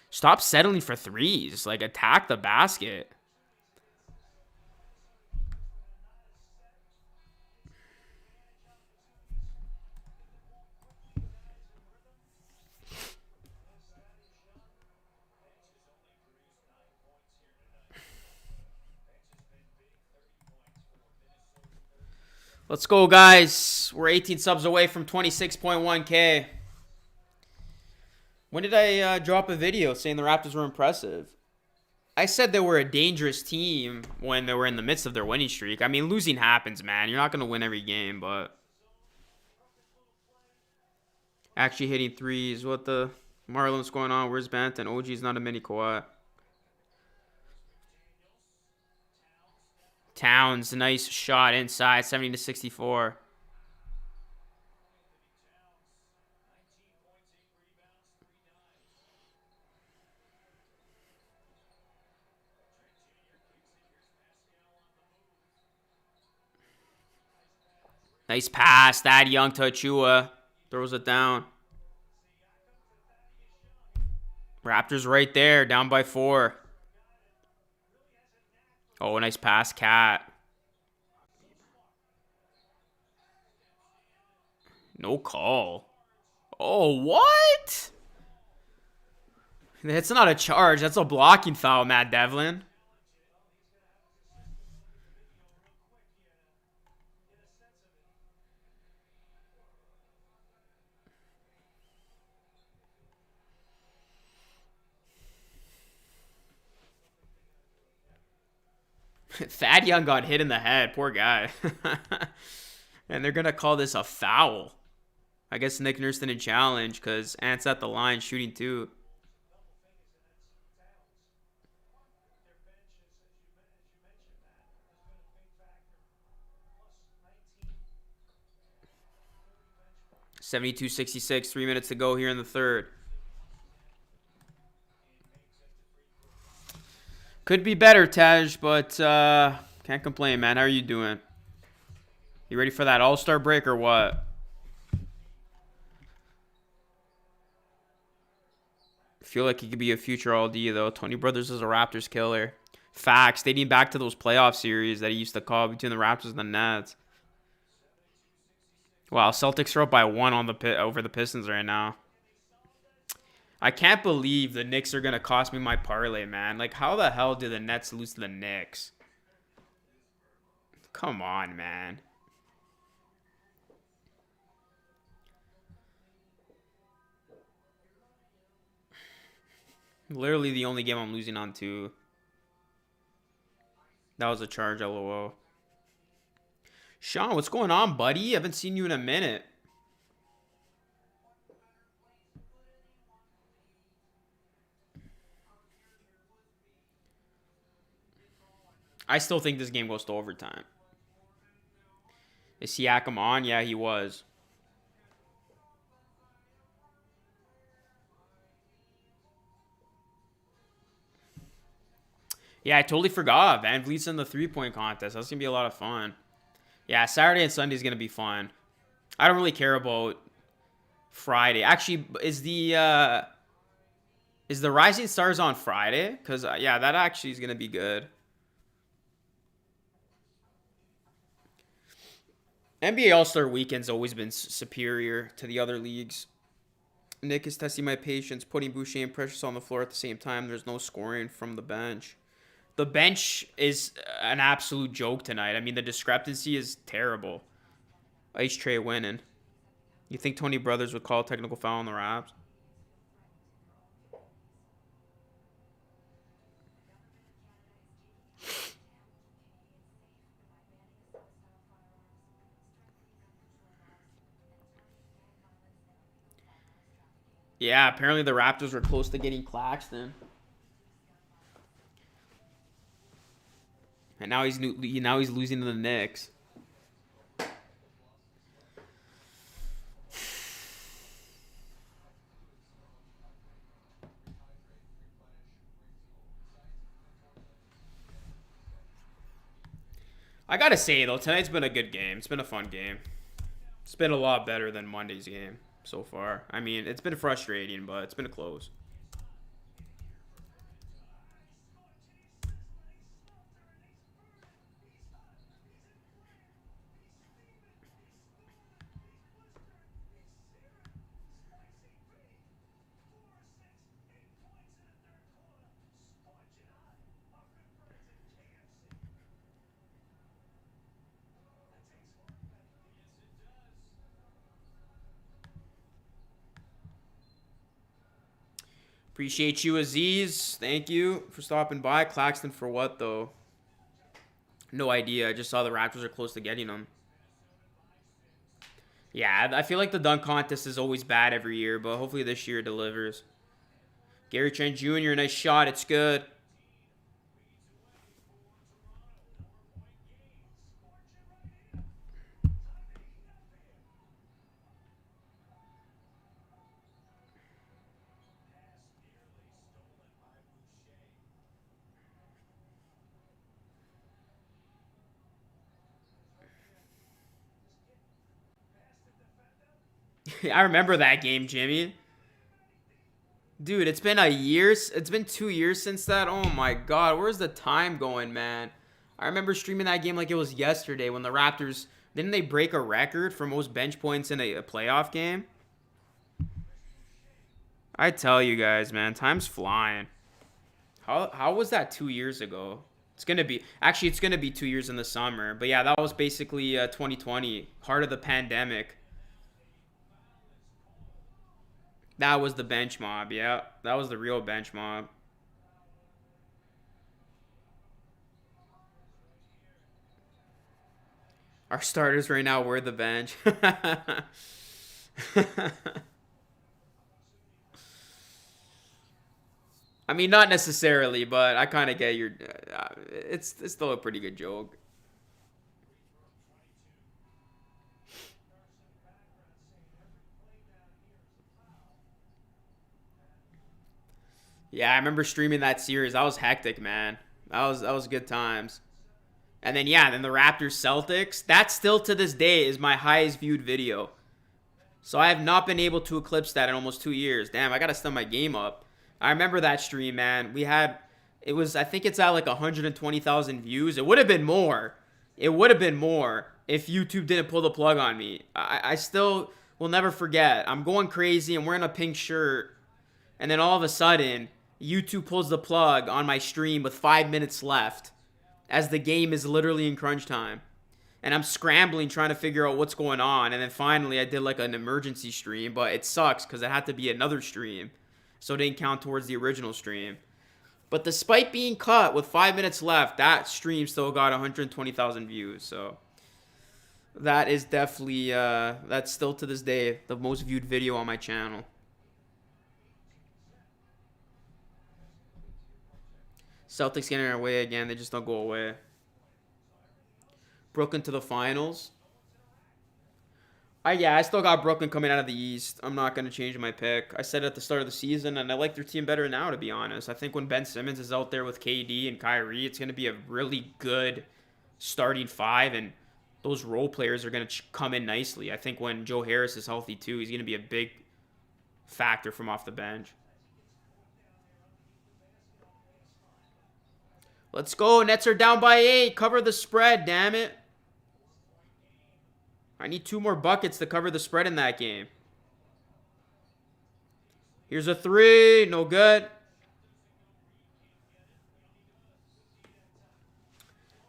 Speaker 1: Stop settling for threes. Like, attack the basket. Let's go, guys. We're 18 subs away from 26.1K. When did I drop a video saying the Raptors were impressive? I said they were a dangerous team when they were in the midst of their winning streak. I mean, losing happens, man. You're not going to win every game, but... Actually hitting threes. What the... Marlon's going on? Where's Banton? OG's not a mini Kawhi. Towns, nice shot inside, 70-64. Nice pass. Thad Young to Achua. Throws it down. Raptors right there, down by 4. Oh, nice pass, Cat. No call. Oh, what? That's not a charge. That's a blocking foul, Matt Devlin. Thad Young got hit in the head. Poor guy. And they're going to call this a foul. I guess Nick Nurse didn't challenge because Ant's at the line shooting 2. 72-66, 3 minutes to go here in the third. Could be better, Taj, but can't complain, man. How are you doing? You ready for that All-Star break or what? Feel like he could be a future All-D, though. Tony Brothers is a Raptors killer. Facts. Dating back to those playoff series that he used to call between the Raptors and the Nets. Wow, Celtics are up by 1 on the over the Pistons right now. I can't believe the Knicks are going to cost me my parlay, man. Like, how the hell did the Nets lose to the Knicks? Come on, man. Literally the only game I'm losing on, too. That was a charge, LOL. Sean, what's going on, buddy? I haven't seen you in a minute. I still think this game goes to overtime. Is Siakam on? Yeah, he was. Yeah, I totally forgot. Van Vliet's in the three-point contest. That's going to be a lot of fun. Yeah, Saturday and Sunday is going to be fun. I don't really care about Friday. Actually, is the Rising Stars on Friday? Because, yeah, that actually is going to be good. NBA All-Star Weekend's always been superior to the other leagues. Nick is testing my patience, putting Boucher and Precious on the floor at the same time. There's no scoring from the bench. The bench is an absolute joke tonight. I mean, the discrepancy is terrible. Ice Tray winning. You think Tony Brothers would call a technical foul on the Raps? Yeah, apparently the Raptors were close to getting Claxton. And now he's losing to the Knicks. I gotta say, though, tonight's been a good game. It's been a fun game. It's been a lot better than Monday's game so far. I mean, it's been frustrating, but it's been close. Appreciate you, Aziz. Thank you for stopping by. Claxton for what, though? No idea. I just saw the Raptors are close to getting them. Yeah, I feel like the dunk contest is always bad every year, but hopefully this year it delivers. Gary Trent Jr., nice shot. It's good. I remember that game, Jimmy. Dude, it's been a year. It's been 2 years since that. Oh my God, where's the time going, man? I remember streaming that game like it was yesterday when the Raptors, didn't they break a record for most bench points in a playoff game? I tell you guys, man, time's flying. How was that 2 years ago? It's gonna be 2 years in the summer. But yeah, that was basically 2020, heart of the pandemic. That was the bench mob, yeah. That was the real bench mob. Our starters right now were the bench. I mean, not necessarily, but I kind of get your... it's still a pretty good joke. Yeah, I remember streaming that series. That was hectic, man. That was good times. And then yeah, then the Raptors Celtics. That still to this day is my highest viewed video. So I have not been able to eclipse that in almost 2 years. Damn, I gotta step my game up. I remember that stream, man. I think it's at like 120,000 views. It would have been more. It would have been more if YouTube didn't pull the plug on me. I still will never forget. I'm going crazy. I'm wearing a pink shirt. And then all of a sudden, YouTube pulls the plug on my stream with 5 minutes left as the game is literally in crunch time. And I'm scrambling trying to figure out what's going on. And then finally I did like an emergency stream. But it sucks because it had to be another stream. So it didn't count towards the original stream. But despite being cut with 5 minutes left, that stream still got 120,000 views. So that is definitely, that's still to this day the most viewed video on my channel. Celtics getting our way again. They just don't go away. Brooklyn to the finals. I still got Brooklyn coming out of the East. I'm not going to change my pick. I said at the start of the season, and I like their team better now, to be honest. I think when Ben Simmons is out there with KD and Kyrie, it's going to be a really good starting five, and those role players are going to come in nicely. I think when Joe Harris is healthy, too, he's going to be a big factor from off the bench. Let's go. Nets are down by 8. Cover the spread, damn it. I need 2 more buckets to cover the spread in that game. Here's a 3. No good.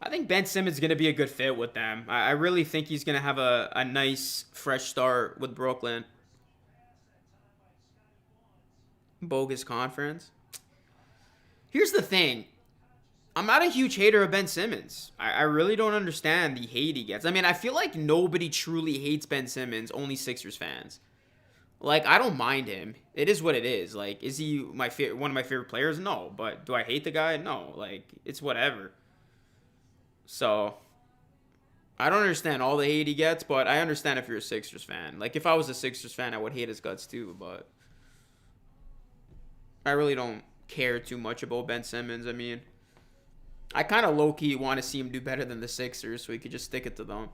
Speaker 1: I think Ben Simmons is going to be a good fit with them. I really think he's going to have a nice, fresh start with Brooklyn. Bogus conference. Here's the thing. I'm not a huge hater of Ben Simmons. I really don't understand the hate he gets. I mean, I feel like nobody truly hates Ben Simmons, only Sixers fans. Like, I don't mind him. It is what it is. Like, is he one of my favorite players? No. But do I hate the guy? No. Like, it's whatever. So, I don't understand all the hate he gets, but I understand if you're a Sixers fan. Like, if I was a Sixers fan, I would hate his guts too, but I really don't care too much about Ben Simmons. I mean, I kind of low-key want to see him do better than the Sixers so he could just stick it to them.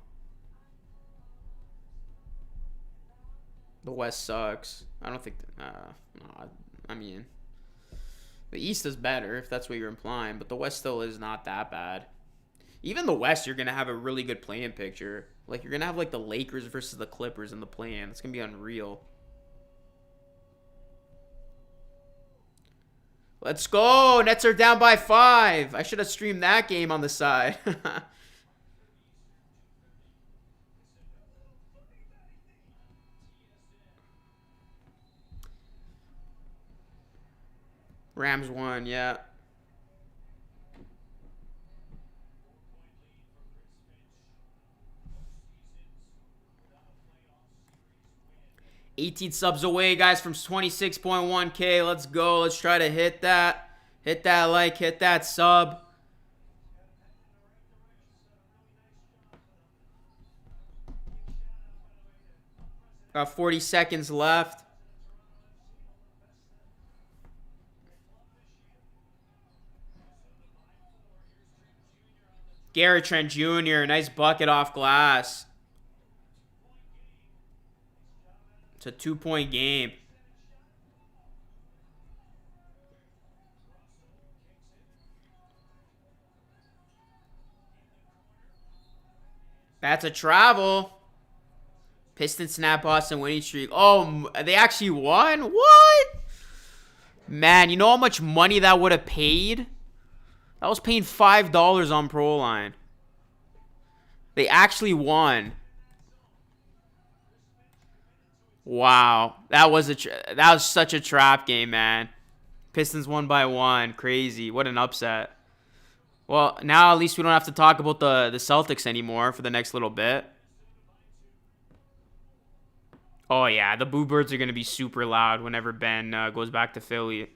Speaker 1: The West sucks. I don't think... no, I mean, the East is better, if that's what you're implying, but the West still is not that bad. Even the West, you're going to have a really good play-in picture. Like, you're going to have, like, the Lakers versus the Clippers in the play-in. It's going to be unreal. Let's go. Nets are down by 5. I should have streamed that game on the side. Rams won, yeah. $18 subs away, guys, from 26.1K. Let's go. Let's try to hit that. Hit that like, hit that sub. Got 40 seconds left. Garrett Trent Jr., nice bucket off glass. It's a 2-point game. That's a travel. Pistons snap Boston winning streak. Oh, they actually won? What? Man, you know how much money that would have paid? That was paying $5 on Proline. They actually won. Wow, that was such a trap game, man. Pistons won by 1. Crazy. What an upset. Well, now at least we don't have to talk about the Celtics anymore for the next little bit. Oh, yeah, the Boo Birds are going to be super loud whenever Ben goes back to Philly.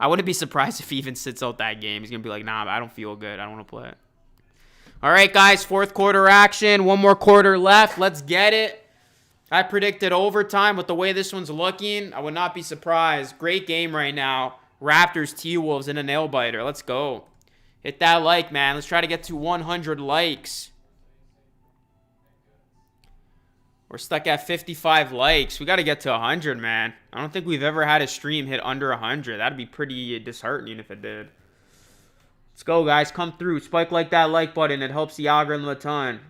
Speaker 1: I wouldn't be surprised if he even sits out that game. He's going to be like, nah, I don't feel good. I don't want to play it. All right, guys, 4th quarter action. 1 more quarter left. Let's get it. I predicted overtime with the way this one's looking. I would not be surprised. Great game right now. Raptors, T-Wolves, and a nail biter. Let's go. Hit that like, man. Let's try to get to 100 likes. We're stuck at 55 likes. We got to get to 100, man. I don't think we've ever had a stream hit under 100. That'd be pretty disheartening if it did. Let's go, guys. Come through. Spike like that like button. It helps the algorithm a ton.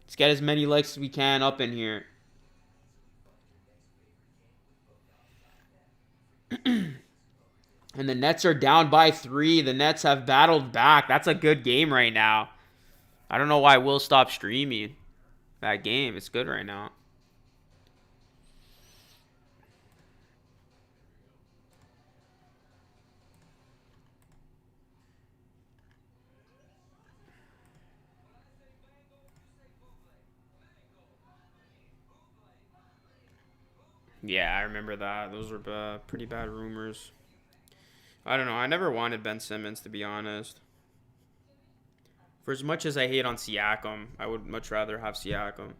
Speaker 1: Let's get as many likes as we can up in here. And the Nets are down by 3. The Nets have battled back. That's a good game right now. I don't know why Will stopped streaming that game. It's good right now. Yeah, I remember that. Those were pretty bad rumors. I don't know. I never wanted Ben Simmons, to be honest. For as much as I hate on Siakam, I would much rather have Siakam.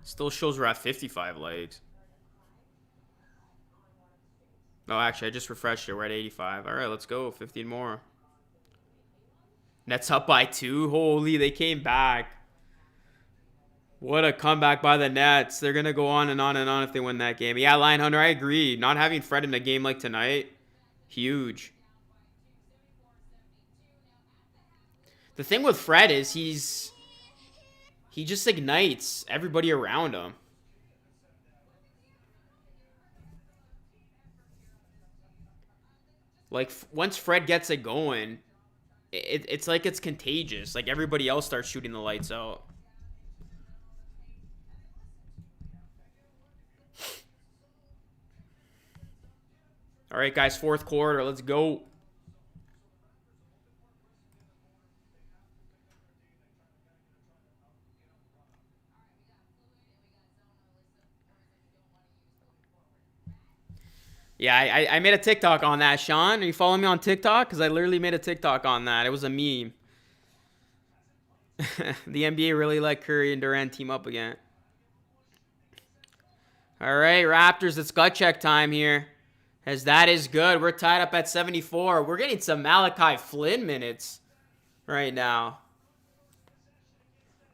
Speaker 1: Still shows we're at 55 likes. Oh, actually, I just refreshed it. We're at 85. All right, let's go. 15 more. Nets up by 2. Holy, they came back. What a comeback by the Nets. They're going to go on and on and on if they win that game. Yeah, Lion Hunter, I agree. Not having Fred in a game like tonight, huge. The thing with Fred is he just ignites everybody around him. Like, once Fred gets it going, it's like it's contagious. Like, everybody else starts shooting the lights out. All right, guys, fourth quarter. Let's go. Yeah, I made a TikTok on that, Sean. Are you following me on TikTok? Because I literally made a TikTok on that. It was a meme. The NBA really let Curry and Durant team up again. All right, Raptors, it's gut check time here. As that is good. We're tied up at 74. We're getting some Malachi Flynn minutes right now.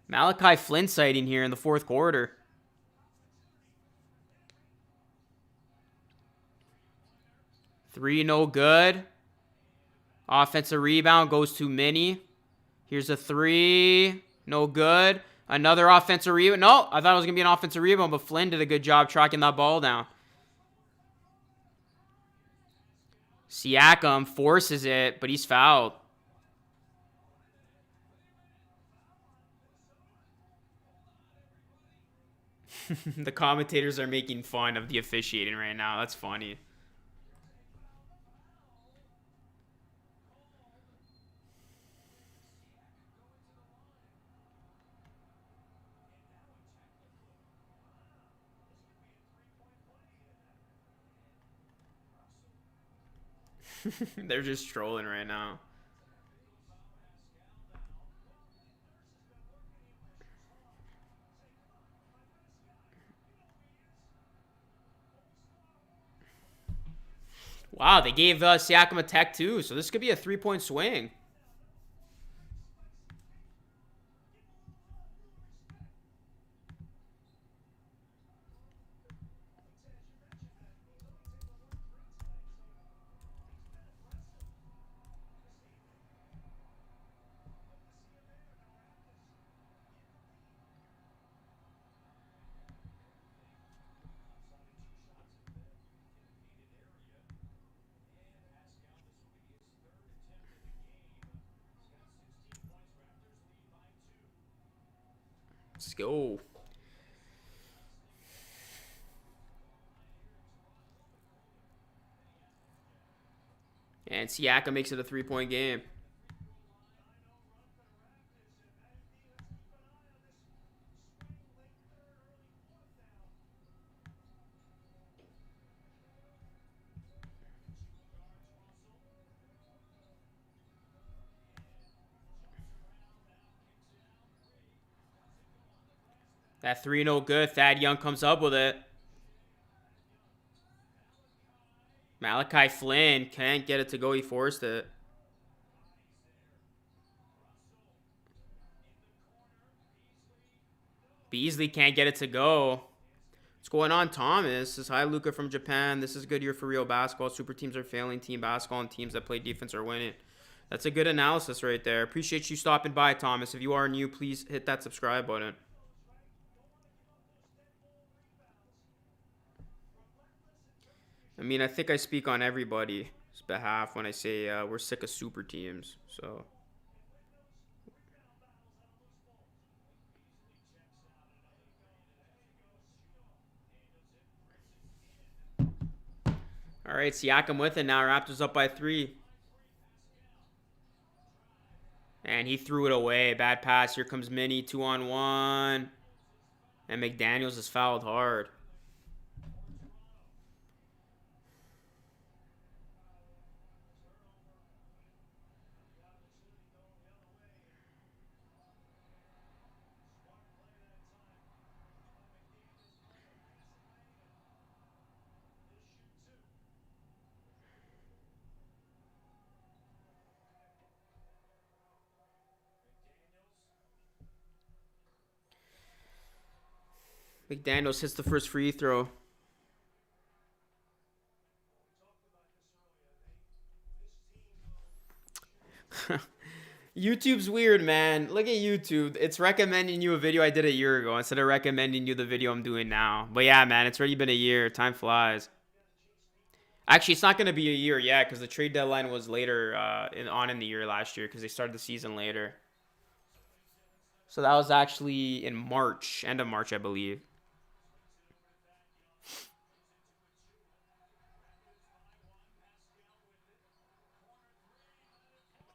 Speaker 1: Malachi Flynn sighting here in the fourth quarter. Three, no good. Offensive rebound goes to Mini. Here's a 3. No good. Another offensive rebound. No, I thought it was going to be an offensive rebound, but Flynn did a good job tracking that ball down. Siakam forces it, but he's fouled. The commentators are making fun of the officiating right now. That's funny. They're just trolling right now. Wow, they gave Siakam a tech too, so this could be a 3-point swing. Let's go. And Siakam makes it a 3-point game. That 3-0 good. Thad Young comes up with it. Malachi Flynn can't get it to go. He forced it. Beasley can't get it to go. What's going on, Thomas? This is hi, Luca from Japan. This is a good year for real basketball. Super teams are failing team basketball, and teams that play defense are winning. That's a good analysis right there. Appreciate you stopping by, Thomas. If you are new, please hit that subscribe button. I mean, I think I speak on everybody's behalf when I say we're sick of super teams. So, all right, Siakam with it now. Raptors up by 3. And he threw it away. Bad pass. Here comes Minnie. 2-on-1. And McDaniels is fouled hard. McDaniels hits the first free throw. YouTube's weird, man. Look at YouTube. It's recommending you a video I did a year ago instead of recommending you the video I'm doing now. But yeah, man, it's already been a year. Time flies. Actually, it's not going to be a year yet because the trade deadline was later in the year last year because they started the season later. So that was actually in March, end of March, I believe.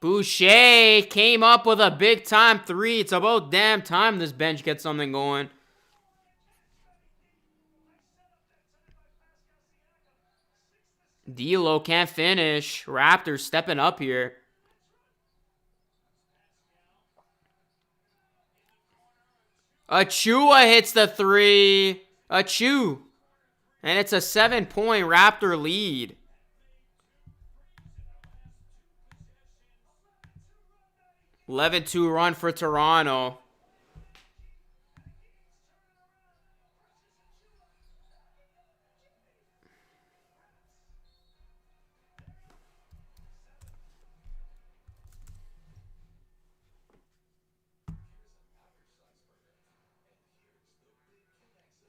Speaker 1: Boucher came up with a big-time 3. It's about damn time this bench gets something going. D'Lo can't finish. Raptors stepping up here. Achua hits the 3. Achu. And it's a 7-point Raptor lead. (11-2) run for Toronto.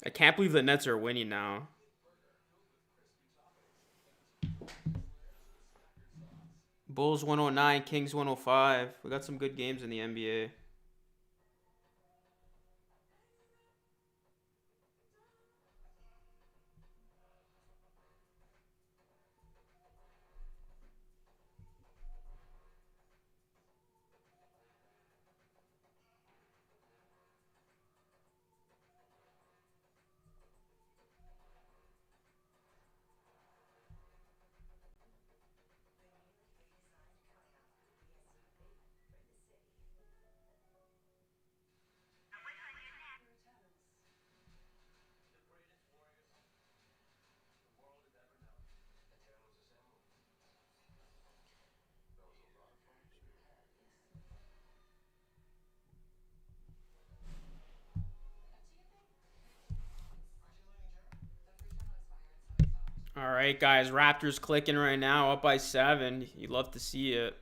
Speaker 1: I can't believe the Nets are winning now. Bulls 109, Kings 105. We got some good games in the NBA. All right, guys. Raptors clicking right now, up by 7. You love to see it.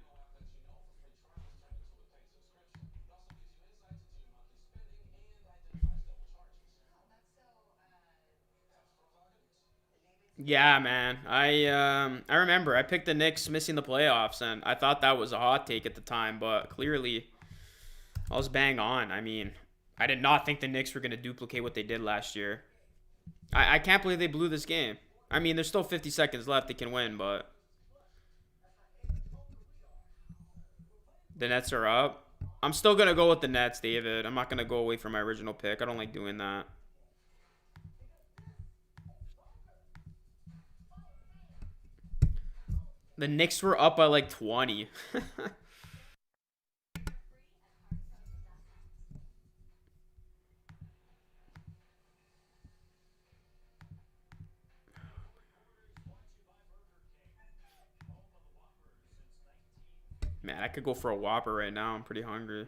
Speaker 1: Yeah, man. I remember I picked the Knicks missing the playoffs, and I thought that was a hot take at the time, but clearly I was bang on. I mean, I did not think the Knicks were going to duplicate what they did last year. I can't believe they blew this game. I mean, there's still 50 seconds left. They can win, but the Nets are up. I'm still going to go with the Nets, David. I'm not going to go away from my original pick. I don't like doing that. The Knicks were up by like 20. Man, I could go for a Whopper right now. I'm pretty hungry.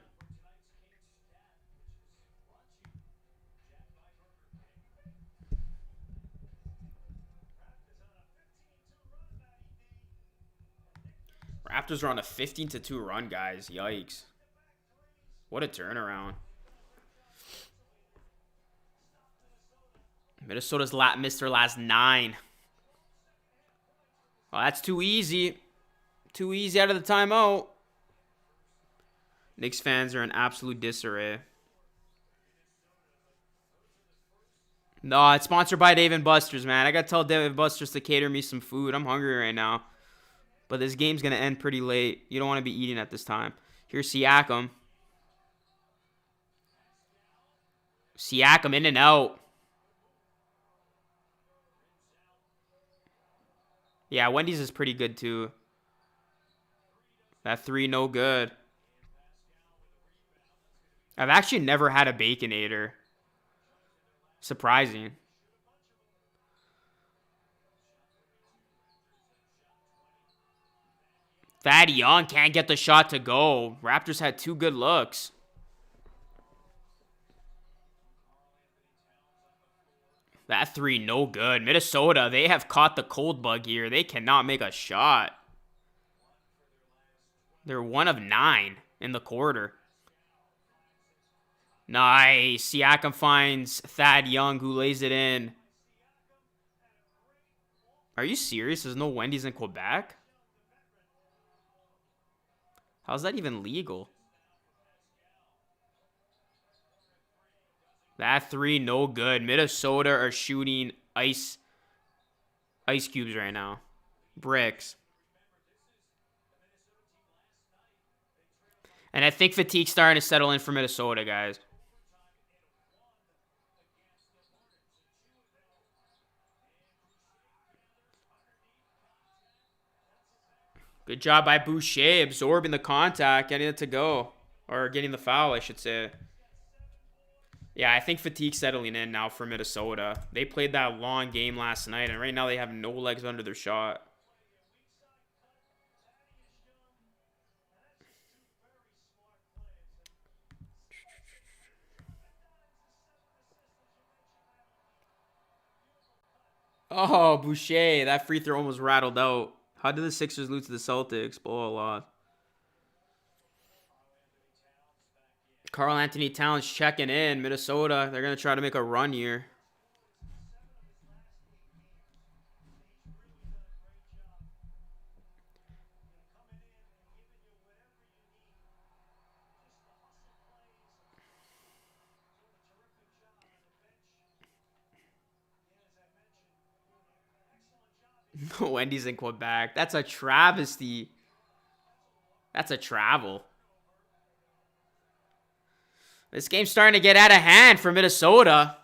Speaker 1: Raptors are on a 15-2 run, guys. Yikes. What a turnaround. Minnesota's missed their last 9. Oh, that's too easy. Too easy out of the timeout. Knicks fans are in absolute disarray. No, it's sponsored by Dave & Buster's, man. I got to tell Dave & Buster's to cater me some food. I'm hungry right now. But this game's going to end pretty late. You don't want to be eating at this time. Here's Siakam. Siakam in and out. Yeah, Wendy's is pretty good too. That 3, no good. I've actually never had a Baconator. Surprising. Thad Young can't get the shot to go. Raptors had 2 good looks. That 3, no good. Minnesota, they have caught the cold bug here. They cannot make a shot. They're 1 of 9 in the quarter. Nice. Siakam finds Thad Young, who lays it in. Are you serious? There's no Wendy's in Quebec? How's that even legal? That 3, no good. Minnesota are shooting ice cubes right now. Bricks. And I think fatigue's starting to settle in for Minnesota, guys. Good job by Boucher, absorbing the contact, getting it to go. Or getting the foul, I should say. Yeah, I think fatigue's settling in now for Minnesota. They played that long game last night, and right now they have no legs under their shot. Oh, Boucher, that free throw almost rattled out. How did the Sixers lose to the Celtics? Blah, blah. Karl Anthony Towns checking in. Minnesota, they're going to try to make a run here. Wendy's in Quebec. That's a travesty. That's a travel. This game's starting to get out of hand for Minnesota.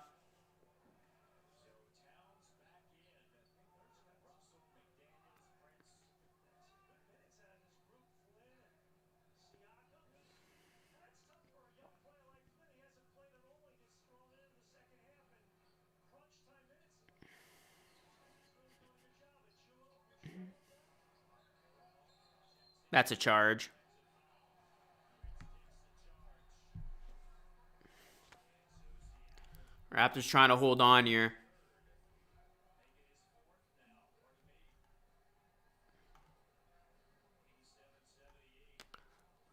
Speaker 1: That's a charge. Raptors trying to hold on here.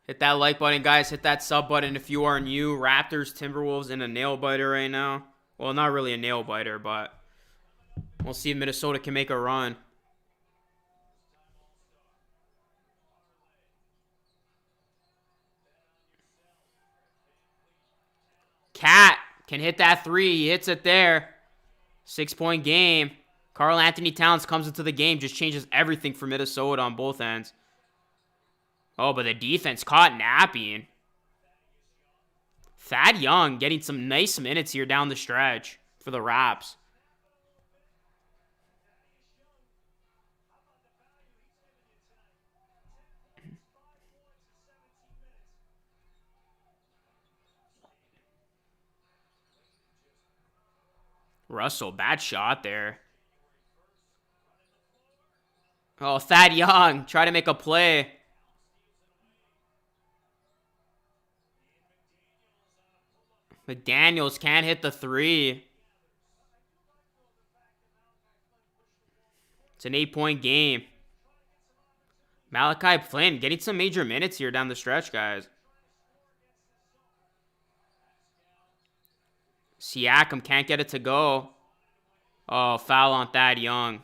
Speaker 1: Hit that like button, guys. Hit that sub button if you are new. Raptors, Timberwolves in a nail biter right now. Well, not really a nail biter, but we'll see if Minnesota can make a run. Cat can hit that 3. He hits it there. 6-point game. Karl Anthony Towns comes into the game. Just changes everything for Minnesota on both ends. Oh, but the defense caught napping. Thad Young getting some nice minutes here down the stretch for the Raps. Russell, bad shot there. Oh, Thad Young, try to make a play. McDaniels can't hit the three. It's an 8-point game. Malachi Flynn getting some major minutes here down the stretch, guys. Siakam can't get it to go. Oh, foul on Thad Young.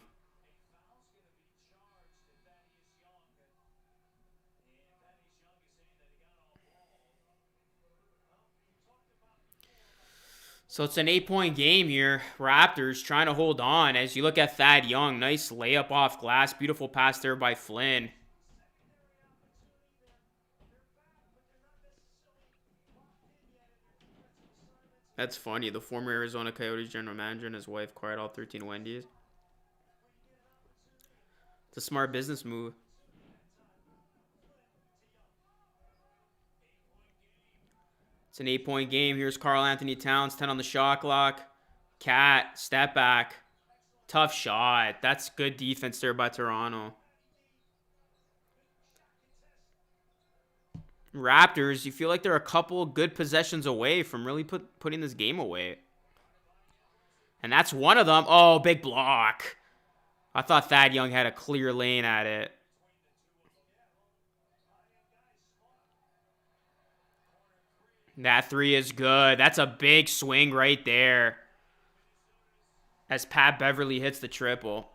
Speaker 1: So it's an 8-point game here. Raptors trying to hold on as you look at Thad Young. Nice layup off glass. Beautiful pass there by Flynn. That's funny. The former Arizona Coyotes general manager and his wife acquired all 13 Wendy's. It's a smart business move. It's an 8-point game. Here's Karl Anthony Towns, 10 on the shot clock. Cat, step back. Tough shot. That's good defense there by Toronto. Raptors, you feel like they're a couple good possessions away from really putting this game away. And that's one of them. Oh, big block. I thought Thad Young had a clear lane at it. That three is good. That's a big swing right there. As Pat Beverly hits the triple.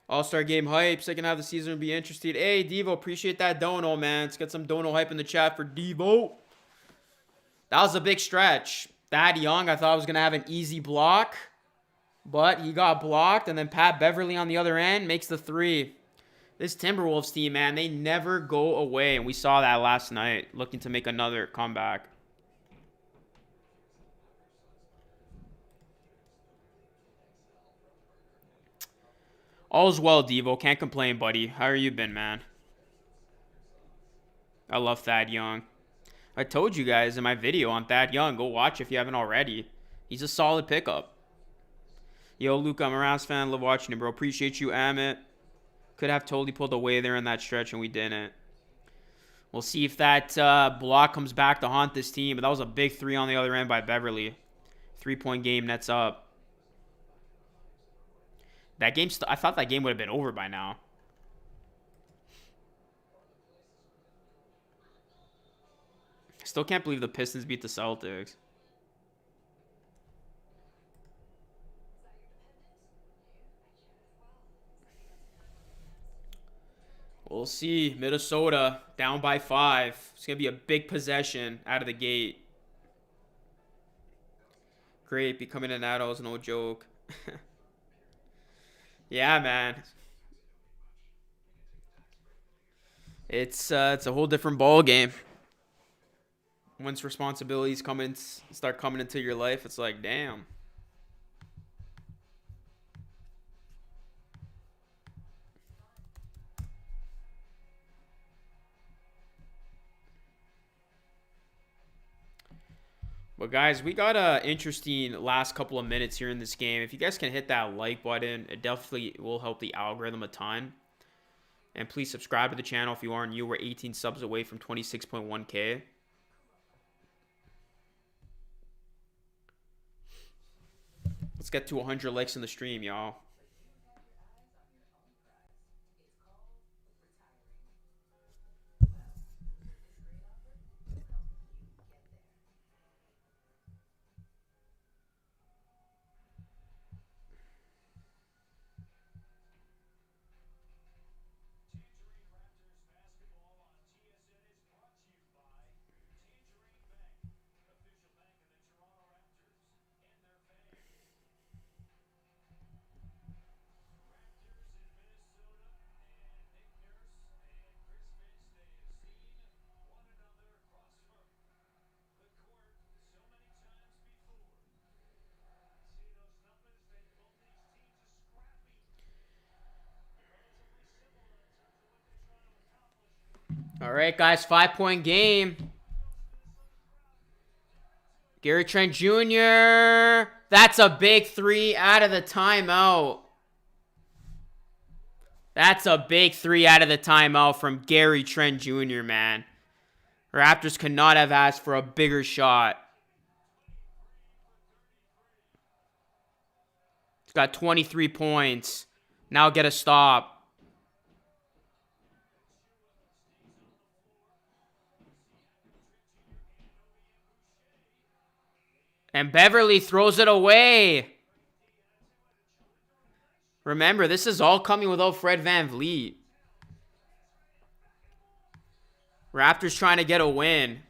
Speaker 1: All-Star Game hype. Second half of the season will be interesting. Hey, Devo, appreciate that dono, man. Let's get some dono hype in the chat for Devo. That was a big stretch. Thad Young, I thought was going to have an easy block. But he got blocked. And then Pat Beverly on the other end makes the three. This Timberwolves team, man, they never go away. And we saw that last night. Looking to make another comeback. All's well, Devo. Can't complain, buddy. How are you been, man? I love Thad Young. I told you guys in my video on Thad Young. Go watch if you haven't already. He's a solid pickup. Yo, Luke, I'm a Rams fan. Love watching you, bro. Appreciate you, Amit. Could have totally pulled away there in that stretch, and we didn't. We'll see if that block comes back to haunt this team. But that was a big three on the other end by Beverly. 3-point game, nets up. That game, I thought that game would have been over by now. Still can't believe the Pistons beat the Celtics. We'll see. Minnesota down by 5. It's going to be a big possession out of the gate. Great. Becoming an adult is no joke. Yeah, man. It's a whole different ball game. Once responsibilities start coming into your life, it's like, damn. But guys, we got a interesting last couple of minutes here in this game. If you guys can hit that like button, it definitely will help the algorithm a ton. And please subscribe to the channel if you aren't new. We're 18 subs away from 26.1K. Let's get to 100 likes in the stream, y'all. All right, guys, 5-point game. Gary Trent Jr. That's a big three out of the timeout. That's a big three out of the timeout from Gary Trent Jr., man. Raptors could not have asked for a bigger shot. He's got 23 points. Now get a stop. And Beverly throws it away. Remember, this is all coming without Fred VanVleet. Raptors trying to get a win.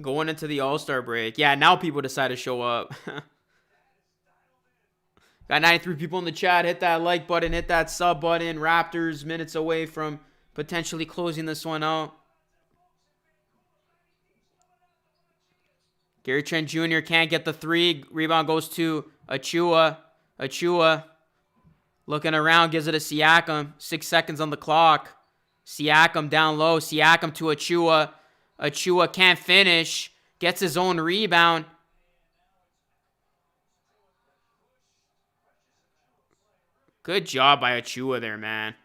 Speaker 1: Going into the All-Star break. Yeah, now people decide to show up. Got 93 people in the chat. Hit that like button. Hit that sub button. Raptors minutes away from potentially closing this one out. Gary Trent Jr. can't get the three. Rebound goes to Achua. Achua looking around. Gives it to Siakam. 6 seconds on the clock. Siakam down low. Siakam to Achua. Achua can't finish. Gets his own rebound. Good job by Achua there, man.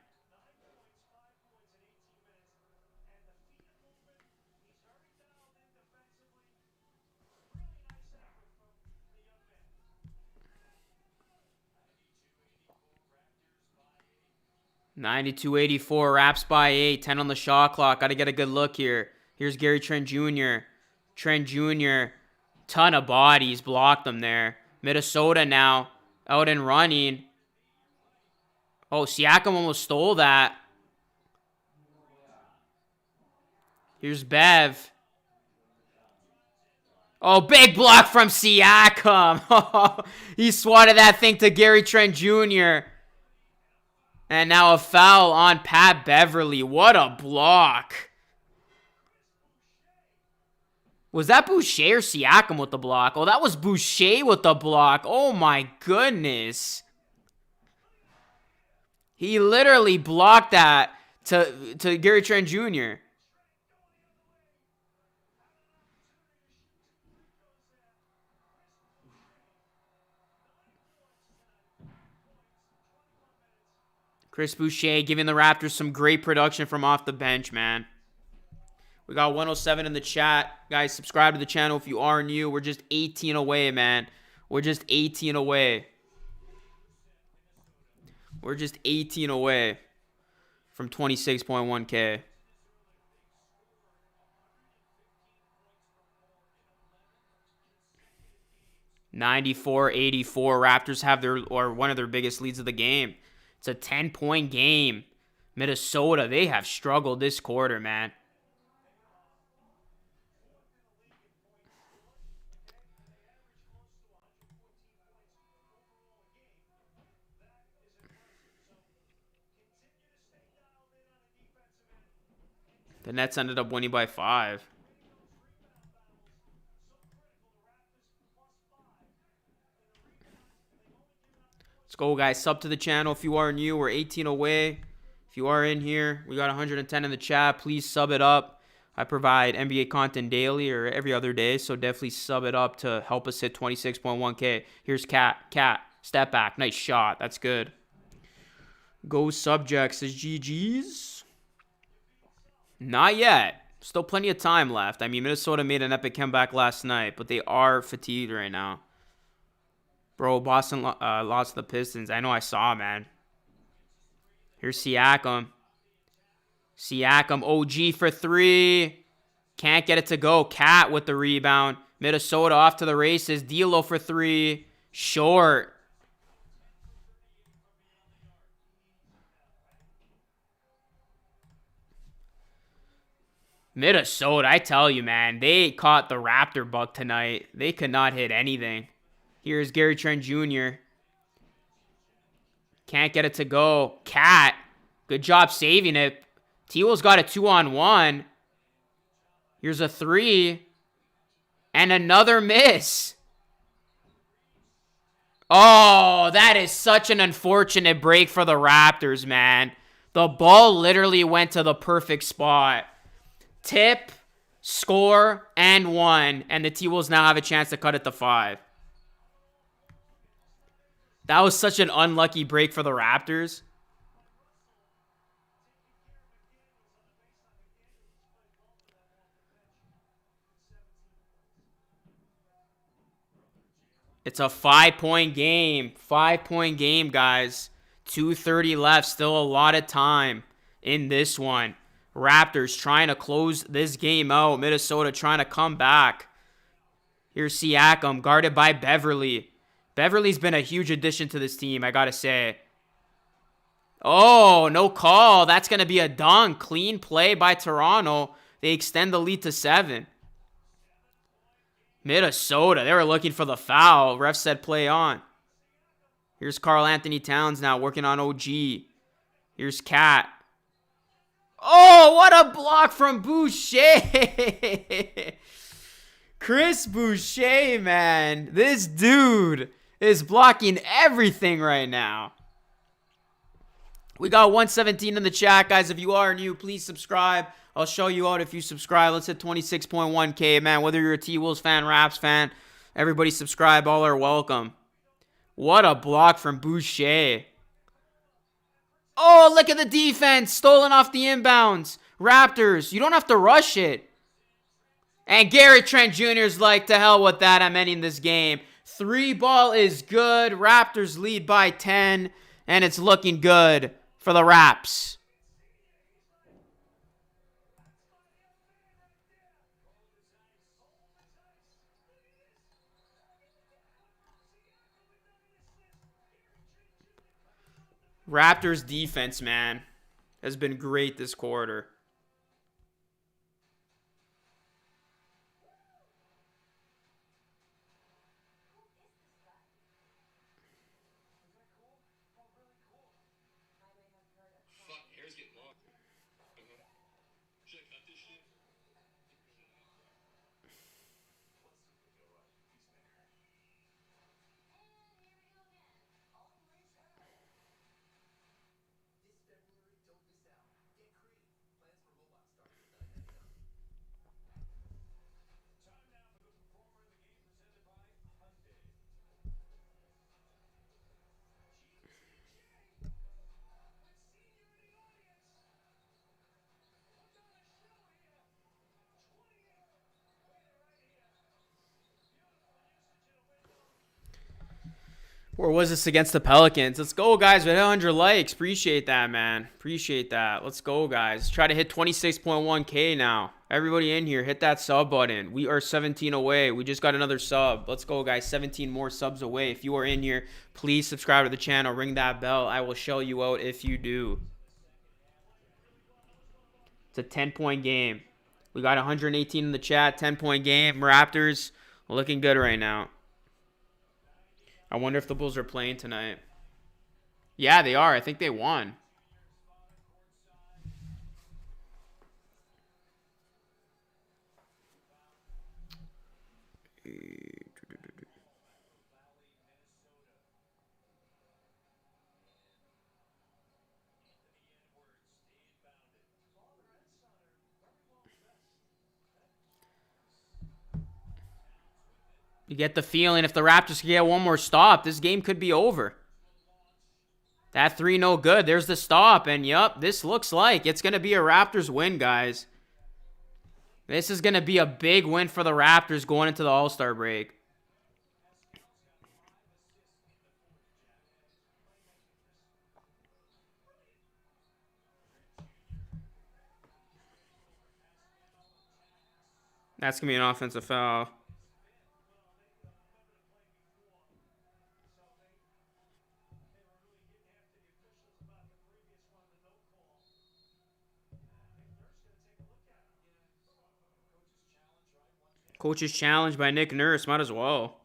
Speaker 1: (92-84) Raps by 8. 10 on the shot clock. Got to get a good look here. Here's Gary Trent Jr. Trent Jr. Ton of bodies. Blocked them there. Minnesota now out and running. Oh, Siakam almost stole that. Here's Bev. Oh, big block from Siakam. He swatted that thing to Gary Trent Jr. And now a foul on Pat Beverly. What a block. Was that Boucher or Siakam with the block? Oh, that was Boucher with the block. Oh, my goodness. He literally blocked that to Gary Trent Jr. Chris Boucher giving the Raptors some great production from off the bench, man. We got 107 in the chat. Guys, subscribe to the channel if you are new. We're just 18 away, man. We're just 18 away. We're just 18 away from 26.1K. (94-84) Raptors have one of their biggest leads of the game. It's a 10-point game. Minnesota, they have struggled this quarter, man. The Nets ended up winning by 5. Let's go, guys. Sub to the channel if you are new. We're 18 away. If you are in here, we got 110 in the chat. Please sub it up. I provide NBA content daily or every other day, so definitely sub it up to help us hit 26.1K. Here's Cat. Cat, step back. Nice shot. That's good. Go Subjects is GG's. Not yet. Still plenty of time left. I mean, Minnesota made an epic comeback last night, but they are fatigued right now. Bro, Boston lost to the Pistons. I know I saw, man. Here's Siakam. Siakam, OG for 3. Can't get it to go. Cat with the rebound. Minnesota off to the races. D'Lo for 3. Short. Minnesota, I tell you, man, they caught the Raptor bug tonight. They could not hit anything. Here's Gary Trent Jr. Can't get it to go. Cat, good job saving it. T-Will's got a 2-on-1. Here's a 3. And another miss. Oh, that is such an unfortunate break for the Raptors, man. The ball literally went to the perfect spot. Tip, score, and 1. And the T-Wolves now have a chance to cut it to 5. That was such an unlucky break for the Raptors. It's a 5-point game. 5-point game, guys. 2:30 left. Still a lot of time in this one. Raptors trying to close this game out. Minnesota trying to come back. Here's Siakam, guarded by Beverly. Beverly's been a huge addition to this team, I gotta say. Oh, no call. That's going to be a dunk. Clean play by Toronto. They extend the lead to 7. Minnesota, they were looking for the foul. Ref said play on. Here's Karl Anthony Towns now working on OG. Here's Cat. Oh, what a block from Boucher. Chris Boucher, man. This dude is blocking everything right now. We got 117 in the chat, guys. If you are new, please subscribe. I'll show you out if you subscribe. Let's hit 26.1K, man. Whether you're a T-Wolves fan, Raps fan, everybody subscribe. All are welcome. What a block from Boucher. Oh, look at the defense. Stolen off the inbounds. Raptors, you don't have to rush it. And Garrett Trent Jr.'s like, to hell with that. I'm ending this game. 3 ball is good. Raptors lead by 10. And it's looking good for the Raps. Raptors defense, man, has been great this quarter. Or was this against the Pelicans? Let's go, guys. With 100 likes. Appreciate that, man. Appreciate that. Let's go, guys. Try to hit 26.1K now. Everybody in here, hit that sub button. We are 17 away. We just got another sub. Let's go, guys. 17 more subs away. If you are in here, please subscribe to the channel. Ring that bell. I will show you out if you do. It's a 10-point game. We got 118 in the chat. 10-point game. Raptors looking good right now. I wonder if the Bulls are playing tonight. Yeah, they are. I think they won. You get the feeling if the Raptors can get one more stop, this game could be over. That 3 no good. There's the stop. And, yup, this looks like it's going to be a Raptors win, guys. This is going to be a big win for the Raptors going into the All-Star break. That's going to be an offensive foul. Coach's challenge by Nick Nurse. Might as well.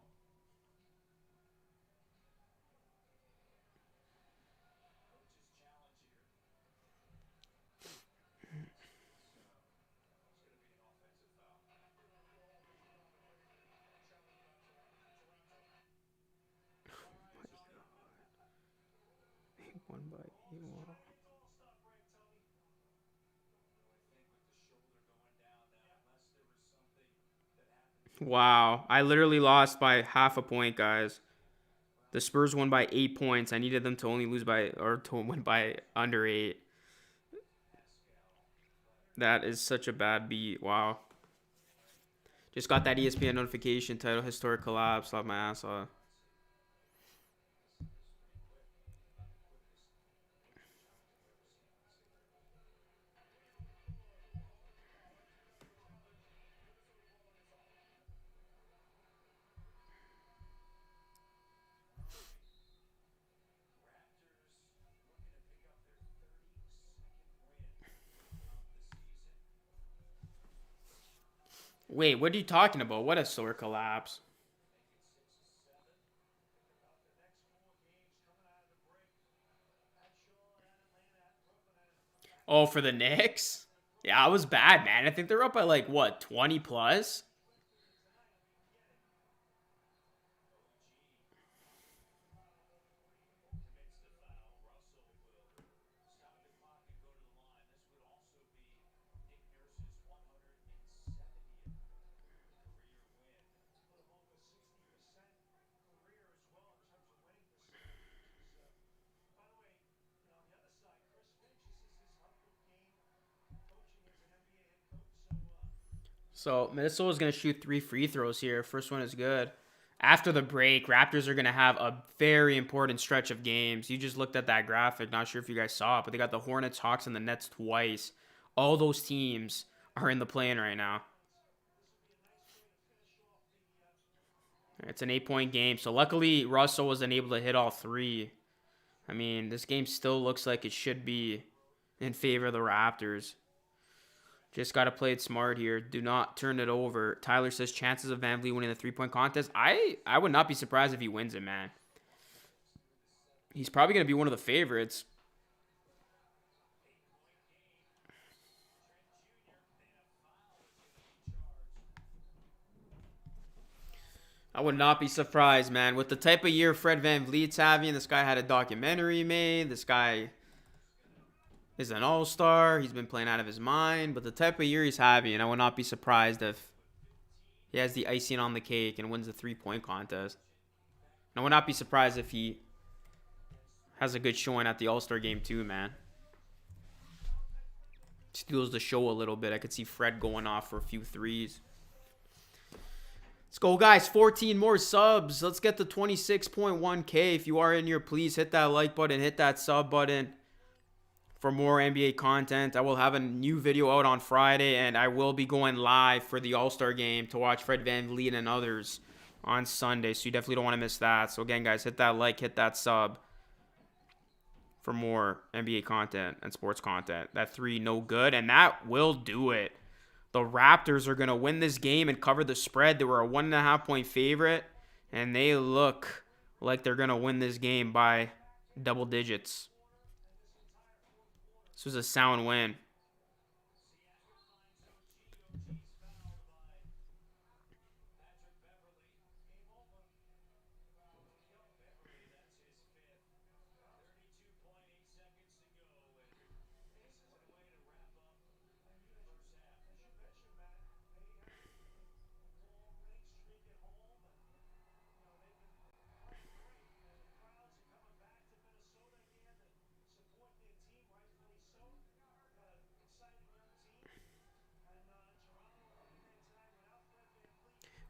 Speaker 1: Wow. I literally lost by half a point, guys. The Spurs won by 8 points. I needed them to only lose by, or to win by under 8. That is such a bad beat. Wow. Just got that ESPN notification title, historic collapse. Slapped my ass off. Wait, what are you talking about? What a solar collapse. Oh, for the Knicks? Yeah, it was bad, man. I think they're up by like, what, 20 plus? So Minnesota's going to shoot 3 free throws here. First one is good. After the break, Raptors are going to have a very important stretch of games. You just looked at that graphic. Not sure if you guys saw it, but they got the Hornets, Hawks, and the Nets twice. All those teams are in the play-in right now. It's an 8-point game. So luckily, Russell wasn't able to hit all 3. I mean, this game still looks like it should be in favor of the Raptors. Just got to play it smart here. Do not turn it over. Tyler says chances of VanVleet winning the 3-point contest. I would not be surprised if he wins it, man. He's probably going to be one of the favorites. I would not be surprised, man. With the type of year Fred VanVleet's having, this guy had a documentary made. This guy is an all-star. He's been playing out of his mind. But the type of year he's having, I would not be surprised if he has the icing on the cake and wins the 3-point contest. And I would not be surprised if he has a good showing at the All-Star game too, man. Steals the show a little bit. I could see Fred going off for a few threes. Let's go, guys. 14 more subs. Let's get to 26.1K. If you are in here, please hit that like button. Hit that sub button for more NBA content. I will have a new video out on Friday, and I will be going live for the All-Star game to watch Fred VanVleet and others on Sunday, so you definitely don't want to miss that. So again, guys, hit that like, hit that sub for more NBA content and sports content. That 3, no good, and that will do it. The Raptors are going to win this game and cover the spread. They were a 1.5-point favorite, and they look like they're going to win this game by double digits. This was a sound win.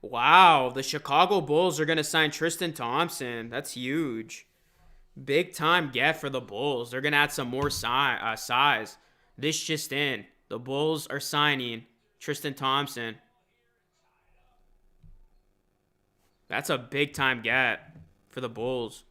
Speaker 1: Wow, the Chicago Bulls are going to sign Tristan Thompson. That's huge. Big time get for the Bulls. They're going to add some more size. This just in. The Bulls are signing Tristan Thompson. That's a big time get for the Bulls.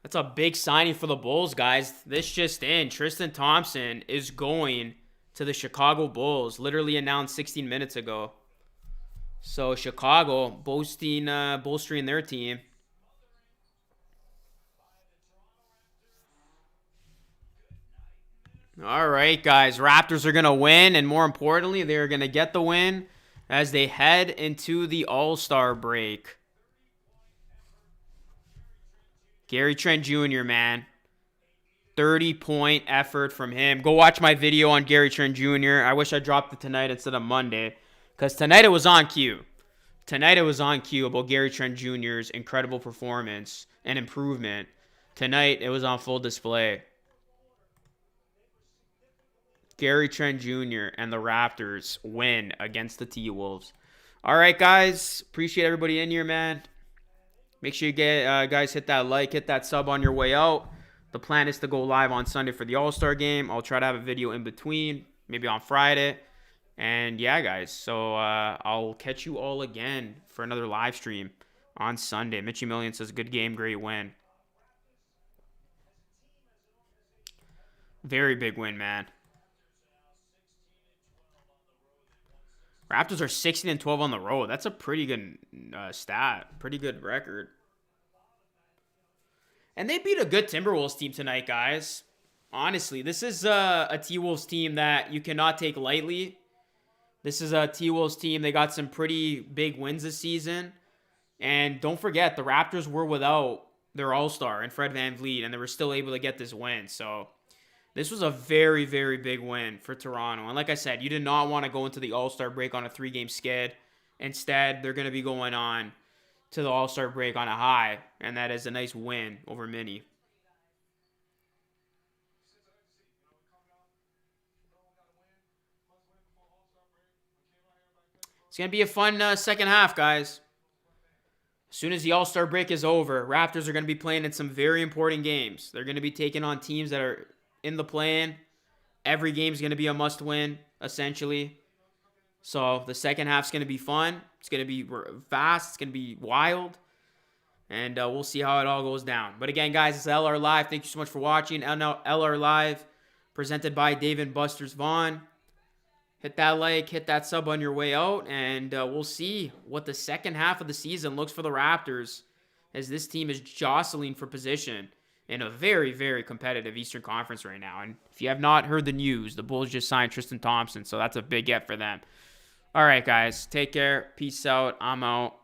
Speaker 1: That's a big signing for the Bulls, guys. This just in. Tristan Thompson is going to the Chicago Bulls. Literally announced 16 minutes ago. So Chicago bolstering their team. All right, guys. Raptors are going to win, and more importantly, they're going to get the win as they head into the All-Star break. Gary Trent Jr., man. 30-point effort from him. Go watch my video on Gary Trent Jr. I wish I dropped it tonight instead of Monday, because tonight it was on cue. Tonight it was on cue about Gary Trent Jr.'s incredible performance and improvement. Tonight it was on full display. Gary Trent Jr. and the Raptors win against the T-Wolves. All right, guys. Appreciate everybody in here, man. Make sure you guys hit that like, hit that sub on your way out. The plan is to go live on Sunday for the All-Star game. I'll try to have a video in between, maybe on Friday. And yeah, guys, so I'll catch you all again for another live stream on Sunday. Mitchy Million says, good game, great win. Very big win, man. Raptors are 16-12 on the road. That's a pretty good stat. Pretty good record. And they beat a good Timberwolves team tonight, guys. Honestly, this is a T-Wolves team that you cannot take lightly. This is a T-Wolves team. They got some pretty big wins this season. And don't forget, the Raptors were without their all-star and Fred VanVleet, and they were still able to get this win. So this was a very, very big win for Toronto. And like I said, you did not want to go into the all-star break on a 3-game skid. Instead, they're going to be going on to the all-star break on a high, and that is a nice win over Mini. It's going to be a fun second half, guys. As soon as the all-star break is over, Raptors are going to be playing in some very important games. They're going to be taking on teams that are in the play-in. Every game is going to be a must-win, essentially. So the second half is going to be fun. It's going to be fast. It's going to be wild. And we'll see how it all goes down. But again, guys, it's LR Live. Thank you so much for watching. LR Live, presented by Dave and Buster's Vaughn. Hit that like, hit that sub on your way out, and we'll see what the second half of the season looks for the Raptors as this team is jostling for position in a very, very competitive Eastern Conference right now. And if you have not heard the news, the Bulls just signed Tristan Thompson, so that's a big get for them. All right, guys, take care. Peace out. I'm out.